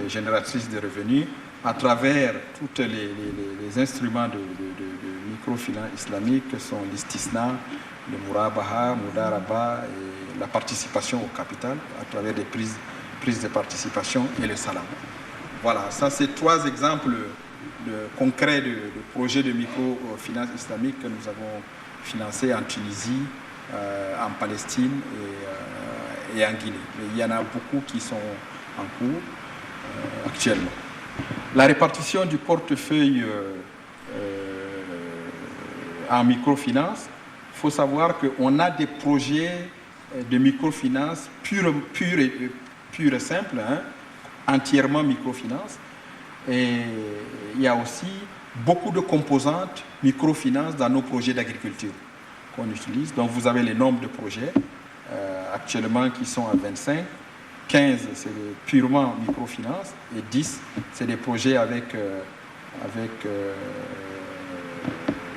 génératrices de revenus à travers tous les instruments de microfinance islamique que sont l'istisna, le murabaha, mudaraba et la participation au capital à travers des prises de participation et le salam. Voilà, ça c'est 3 exemples concrets de projets de microfinance islamique que nous avons financés en Tunisie, en Palestine et en Guinée. Mais il y en a beaucoup qui sont en cours actuellement. La répartition du portefeuille en microfinance, il faut savoir qu'on a des projets de microfinance pure et simple, hein, entièrement microfinance. Et il y a aussi beaucoup de composantes microfinance dans nos projets d'agriculture qu'on utilise. Donc vous avez les nombres de projets actuellement qui sont à 25. 15, c'est purement microfinance, et 10, c'est des projets avec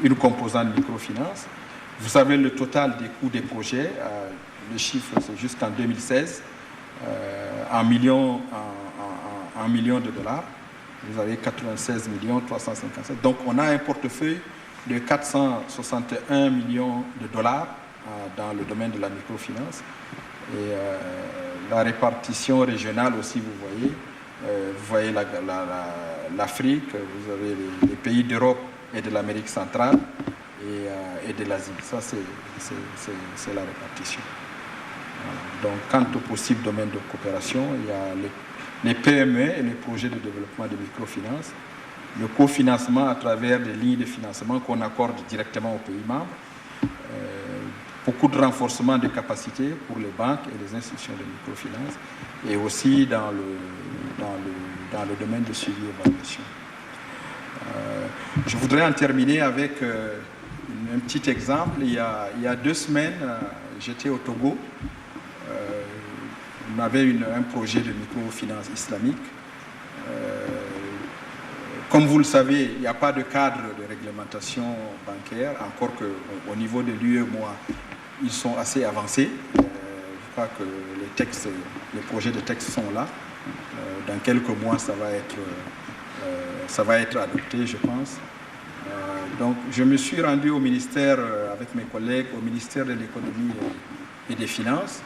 une composante microfinance. Vous savez le total des coûts des projets, le chiffre c'est jusqu'en 2016, en millions de dollars. Vous avez 96 357. Donc on a un portefeuille de 461 millions de dollars dans le domaine de la microfinance. Et la répartition régionale aussi, vous voyez l'Afrique, vous avez les pays d'Europe et de l'Amérique centrale et de l'Asie. Ça, c'est la répartition. Voilà. Donc, quant aux possibles domaines de coopération, il y a les PME et les projets de développement de microfinance, le cofinancement à travers des lignes de financement qu'on accorde directement aux pays membres, beaucoup de renforcement des capacités pour les banques et les institutions de microfinance, et aussi dans le domaine de suivi et évaluation. Je voudrais en terminer avec un petit exemple. Il y a 2 semaines, j'étais au Togo. On avait un projet de microfinance islamique. Comme vous le savez, il n'y a pas de cadre de réglementation bancaire, encore qu'au niveau de l'UEMOA, ils sont assez avancés. Je crois que les projets de texte sont là. Dans quelques mois, ça va être adopté, je pense. Donc, je me suis rendu au ministère, avec mes collègues, au ministère de l'économie et des finances.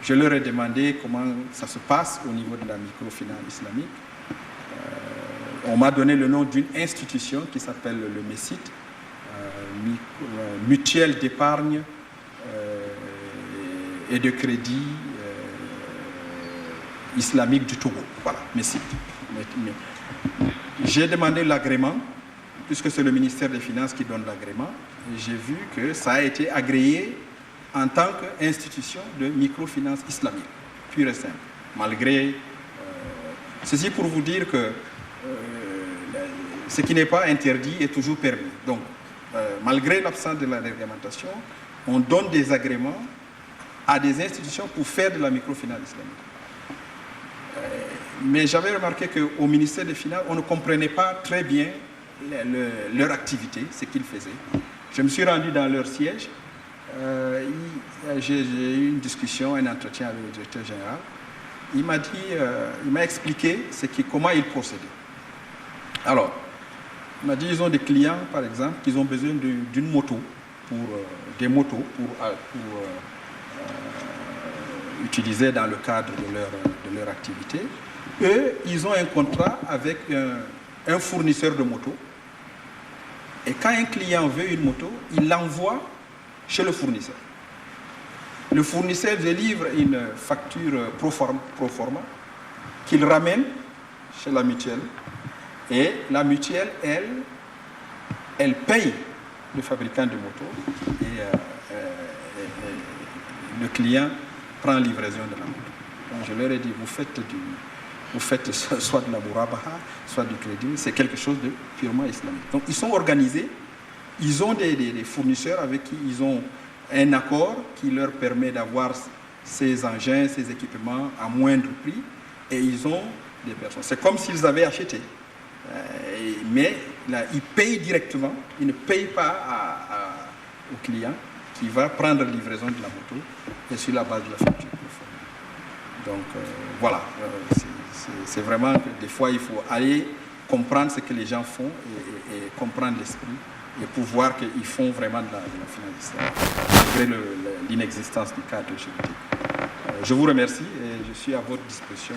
Je leur ai demandé comment ça se passe au niveau de la microfinance islamique. On m'a donné le nom d'une institution qui s'appelle le MESIT, Mutuelle d'épargne et de crédit islamique du Togo. Voilà, MESIT. J'ai demandé l'agrément, puisque c'est le ministère des Finances qui donne l'agrément. J'ai vu que ça a été agréé en tant qu'institution de microfinance islamique, pure et simple, malgré... ceci pour vous dire que ce qui n'est pas interdit est toujours permis. Donc, malgré l'absence de la réglementation, on donne des agréments à des institutions pour faire de la microfinance islamique. Mais j'avais remarqué qu'au ministère des Finances, on ne comprenait pas très bien leur activité, ce qu'ils faisaient. Je me suis rendu dans leur siège. J'ai eu une discussion, un entretien avec le directeur général. Il m'a expliqué comment ils procédaient. Alors, il m'a dit qu'ils ont des clients, par exemple, qui ont besoin d'une moto, des motos pour utiliser dans le cadre de leur activité. Eux, ils ont un contrat avec un fournisseur de motos. Et quand un client veut une moto, il l'envoie chez le fournisseur. Le fournisseur délivre une facture pro forma qu'il ramène chez la mutuelle. Et la mutuelle, elle paye le fabricant de moto et le client prend livraison de la moto. Donc je leur ai dit, vous faites soit de la murabaha, soit du crédit, c'est quelque chose de purement islamique. Donc ils sont organisés, ils ont des fournisseurs avec qui ils ont un accord qui leur permet d'avoir ces engins, ces équipements à moindre prix, et ils ont des personnes. C'est comme s'ils avaient acheté. Mais là, ils payent directement, ils ne payent pas au client qui va prendre livraison de la moto et sur la base de la facture. Donc voilà, c'est vraiment que des fois il faut aller comprendre ce que les gens font et comprendre l'esprit et pour voir qu'ils font vraiment de la finance islamique, malgré l'inexistence du cadre juridique. Je vous remercie et je suis à votre disposition.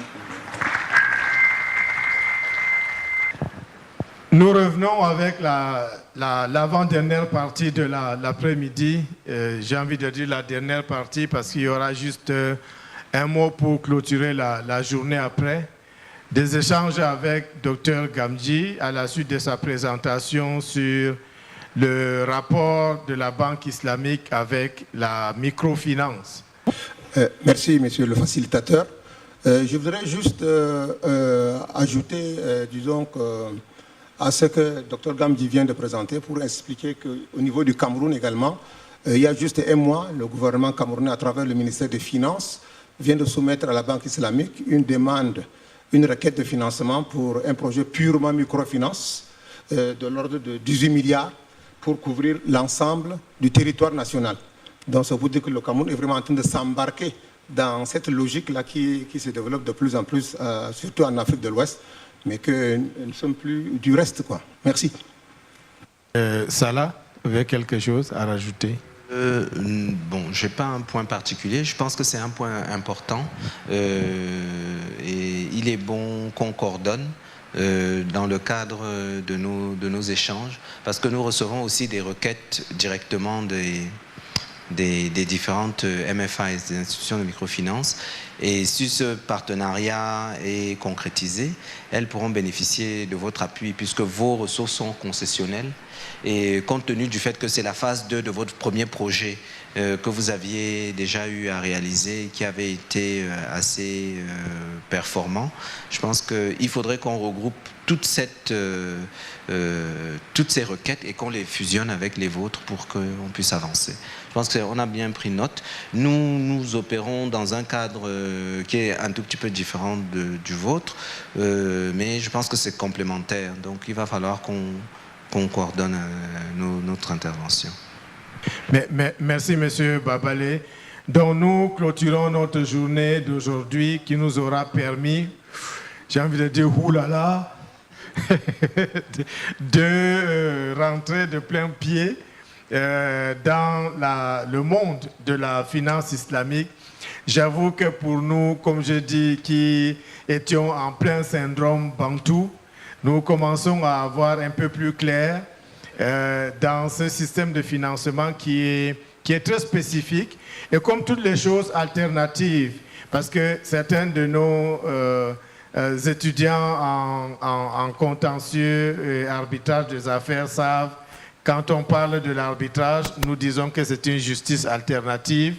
Nous revenons avec l'avant-dernière partie de l'après-midi. J'ai envie de dire la dernière partie parce qu'il y aura juste un mot pour clôturer la journée après. Des échanges avec Dr Gamji à la suite de sa présentation sur le rapport de la Banque islamique avec la microfinance. Merci, monsieur le facilitateur. Je voudrais juste ajouter, disons, à ce que Dr Gamji vient de présenter pour expliquer qu'au niveau du Cameroun également, il y a juste un mois, le gouvernement camerounais, à travers le ministère des Finances, vient de soumettre à la Banque islamique une requête de financement pour un projet purement microfinance de l'ordre de 18 milliards pour couvrir l'ensemble du territoire national. Donc ça veut dire que le Cameroun est vraiment en train de s'embarquer dans cette logique-là qui se développe de plus en plus, surtout en Afrique de l'Ouest, mais que nous ne sommes plus du reste, quoi. Merci. Salah, vous avez quelque chose à rajouter? Bon, je n'ai pas un point particulier. Je pense que c'est un point important et il est bon qu'on coordonne dans le cadre de nos échanges parce que nous recevons aussi des requêtes directement des différentes MFA, des institutions de microfinance. Et si ce partenariat est concrétisé, elles pourront bénéficier de votre appui puisque vos ressources sont concessionnelles. Et compte tenu du fait que c'est la phase 2 de votre premier projet que vous aviez déjà eu à réaliser, qui avait été assez performant, je pense qu'il faudrait qu'on regroupe toutes ces requêtes et qu'on les fusionne avec les vôtres pour qu'on puisse avancer. Je pense qu'on a bien pris note. Nous opérons dans un cadre qui est un tout petit peu différent du vôtre, mais je pense que c'est complémentaire. Donc il va falloir qu'on coordonne notre intervention. Merci, M. Babale. Donc nous clôturons notre journée d'aujourd'hui qui nous aura permis, j'ai envie de dire, oulala, de rentrer de plein pied dans le monde de la finance islamique. J'avoue que pour nous, comme je dis, qui étions en plein syndrome Bantou, nous commençons à avoir un peu plus clair dans ce système de financement qui est très spécifique et comme toutes les choses alternatives, parce que certains de nos étudiants en contentieux et arbitrage des affaires savent, quand on parle de l'arbitrage, nous disons que c'est une justice alternative.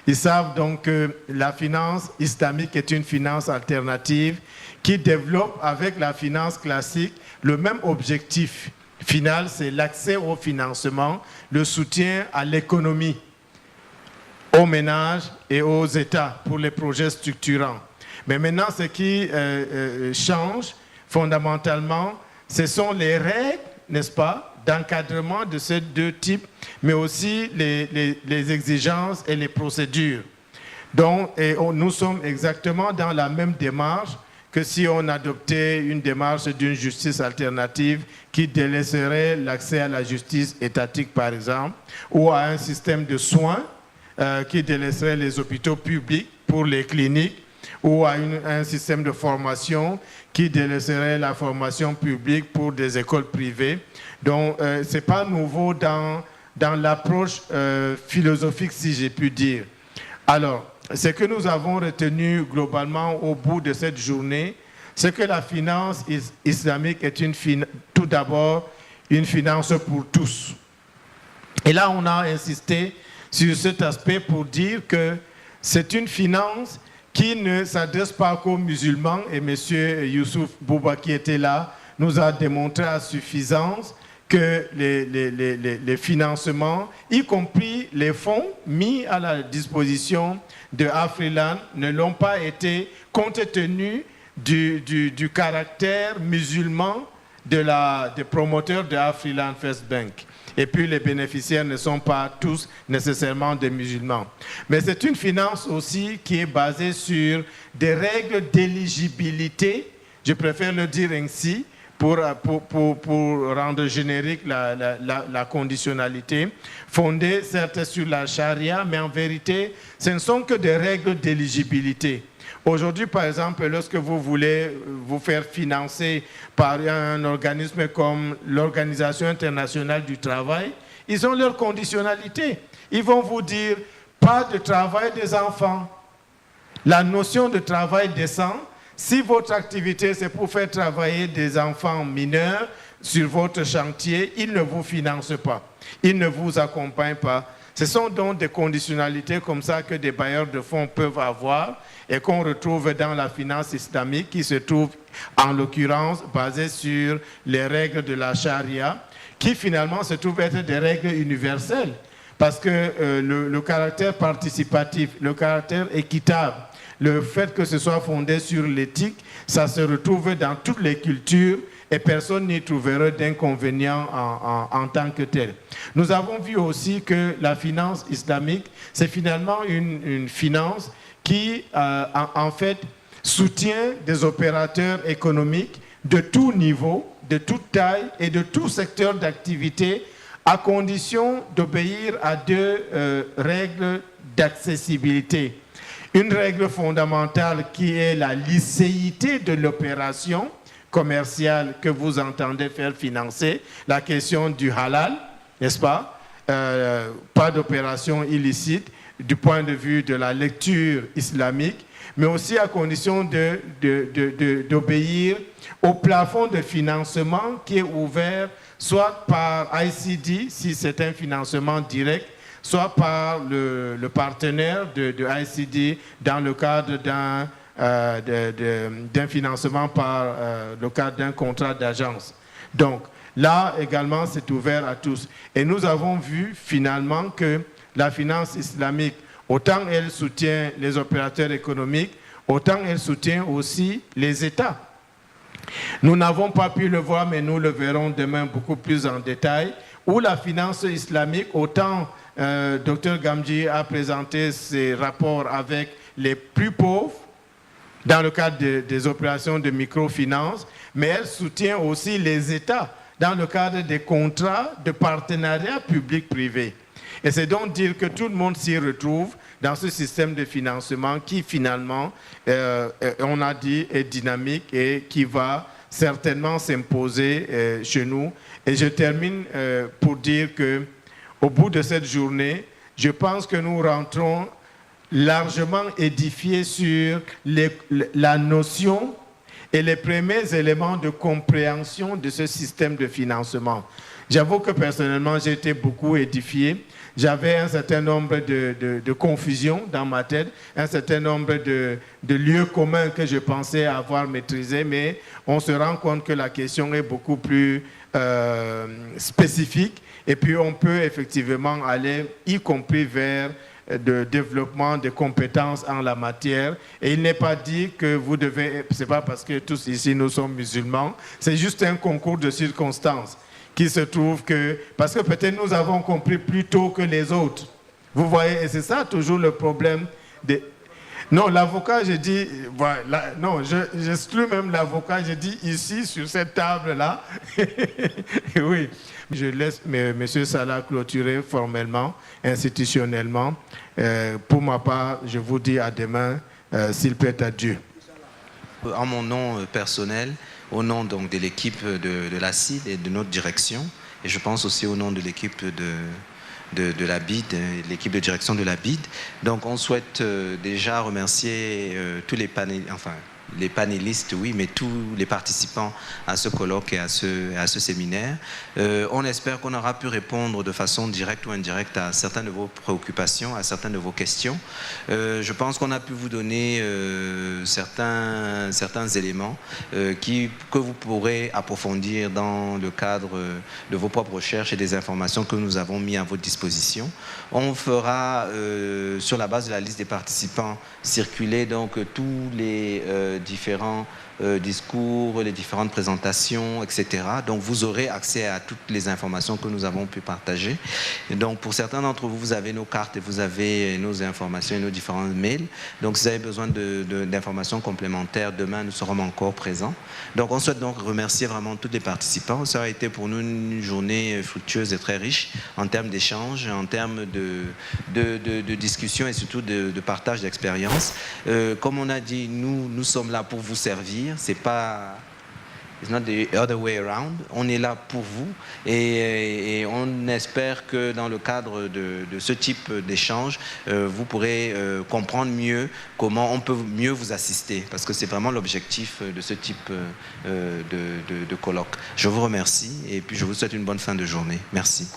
Ils savent donc que la finance islamique est une finance alternative qui développe avec la finance classique le même objectif final, c'est l'accès au financement, le soutien à l'économie, aux ménages et aux États pour les projets structurants. Mais maintenant, ce qui change fondamentalement, ce sont les règles, n'est-ce pas, d'encadrement de ces deux types, mais aussi les exigences et les procédures. Donc, nous sommes exactement dans la même démarche que si on adoptait une démarche d'une justice alternative qui délaisserait l'accès à la justice étatique, par exemple, ou à un système de soins qui délaisserait les hôpitaux publics pour les cliniques, ou à un système de formation qui délaisserait la formation publique pour des écoles privées. Donc, ce n'est pas nouveau dans l'approche philosophique, si j'ai pu dire. Alors, ce que nous avons retenu globalement au bout de cette journée, c'est que la finance islamique est tout d'abord une finance pour tous. Et là, on a insisté sur cet aspect pour dire que c'est une finance qui ne s'adresse pas qu'aux musulmans, et M. Youssouf Bouba qui était là nous a démontré à suffisance que les financements, y compris les fonds mis à la disposition de Afriland, ne l'ont pas été compte tenu du caractère musulman des promoteurs de Afriland First Bank. Et puis les bénéficiaires ne sont pas tous nécessairement des musulmans. Mais c'est une finance aussi qui est basée sur des règles d'éligibilité, je préfère le dire ainsi, pour rendre générique la conditionnalité, fondée certes sur la charia, mais en vérité, ce ne sont que des règles d'éligibilité. Aujourd'hui, par exemple, lorsque vous voulez vous faire financer par un organisme comme l'Organisation internationale du travail, ils ont leur conditionnalité. Ils vont vous dire, pas de travail des enfants. La notion de travail décent, si votre activité c'est pour faire travailler des enfants mineurs sur votre chantier, ils ne vous financent pas, ils ne vous accompagnent pas. Ce sont donc des conditionnalités comme ça que des bailleurs de fonds peuvent avoir et qu'on retrouve dans la finance islamique qui se trouve en l'occurrence basée sur les règles de la charia qui finalement se trouvent être des règles universelles parce que le caractère participatif, le caractère équitable, le fait que ce soit fondé sur l'éthique, ça se retrouve dans toutes les cultures et personne n'y trouvera d'inconvénient en tant que tel. Nous avons vu aussi que la finance islamique, c'est finalement une finance qui, en fait, soutient des opérateurs économiques de tout niveau, de toute taille et de tout secteur d'activité, à condition d'obéir à deux règles d'accessibilité. Une règle fondamentale qui est la licéité de l'opération commerciale que vous entendez faire financer, la question du halal, n'est-ce pas? Pas d'opération illicite du point de vue de la lecture islamique, mais aussi à condition d'obéir au plafond de financement qui est ouvert soit par ICD, si c'est un financement direct, soit par le partenaire de ICD dans le cadre d'un financement par le cadre d'un contrat d'agence. Donc là également c'est ouvert à tous. Et nous avons vu finalement que la finance islamique, autant elle soutient les opérateurs économiques, autant elle soutient aussi les États. Nous n'avons pas pu le voir, mais nous le verrons demain beaucoup plus en détail, où la finance islamique, autant Dr Gamji a présenté ses rapports avec les plus pauvres dans le cadre des opérations de microfinance, mais elle soutient aussi les États dans le cadre des contrats de partenariat public-privé. Et c'est donc dire que tout le monde s'y retrouve dans ce système de financement qui finalement, on a dit, est dynamique et qui va certainement s'imposer chez nous. Et je termine pour dire que au bout de cette journée, je pense que nous rentrons largement édifiés sur la notion et les premiers éléments de compréhension de ce système de financement. J'avoue que personnellement, j'ai été beaucoup édifié. J'avais un certain nombre de confusions dans ma tête, un certain nombre de lieux communs que je pensais avoir maîtrisés, mais on se rend compte que la question est beaucoup plus spécifique et puis on peut effectivement aller, y compris vers de développement de compétences en la matière. Et il n'est pas dit que vous devez, c'est pas parce que tous ici nous sommes musulmans, c'est juste un concours de circonstances qui se trouve que, parce que peut-être nous avons compris plus tôt que les autres. Vous voyez, et c'est ça toujours le problème des... Non, l'avocat, je dis, voilà, non, j'exclus même l'avocat, je dis ici, sur cette table-là. Oui, je laisse M. Salah clôturer formellement, institutionnellement. Pour ma part, je vous dis à demain, s'il plaît à Dieu. En mon nom personnel, au nom donc de l'équipe de la CID et de notre direction, et je pense aussi au nom de l'équipe de la BID, l'équipe de direction de la BID. Donc on souhaite déjà remercier tous les panélistes, oui, mais tous les participants à ce colloque et à ce séminaire. On espère qu'on aura pu répondre de façon directe ou indirecte à certaines de vos préoccupations, à certaines de vos questions. Je pense qu'on a pu vous donner certains éléments que vous pourrez approfondir dans le cadre de vos propres recherches et des informations que nous avons mis à votre disposition. On fera, sur la base de la liste des participants, circuler donc tous les différents discours, les différentes présentations, etc. Donc vous aurez accès à toutes les informations que nous avons pu partager. Et donc pour certains d'entre vous, vous avez nos cartes et vous avez nos informations et nos différents mails. Donc si vous avez besoin d'informations complémentaires, demain nous serons encore présents. Donc on souhaite donc remercier vraiment tous les participants. Ça a été pour nous une journée fructueuse et très riche en termes d'échanges, en termes de discussion et surtout de partage d'expériences. Comme on a dit, nous sommes là pour vous servir. C'est pas... It's not the other way around. On est là pour vous et on espère que dans le cadre de ce type d'échange, vous pourrez comprendre mieux comment on peut mieux vous assister, parce que c'est vraiment l'objectif de ce type de colloque. Je vous remercie et puis je vous souhaite une bonne fin de journée. Merci.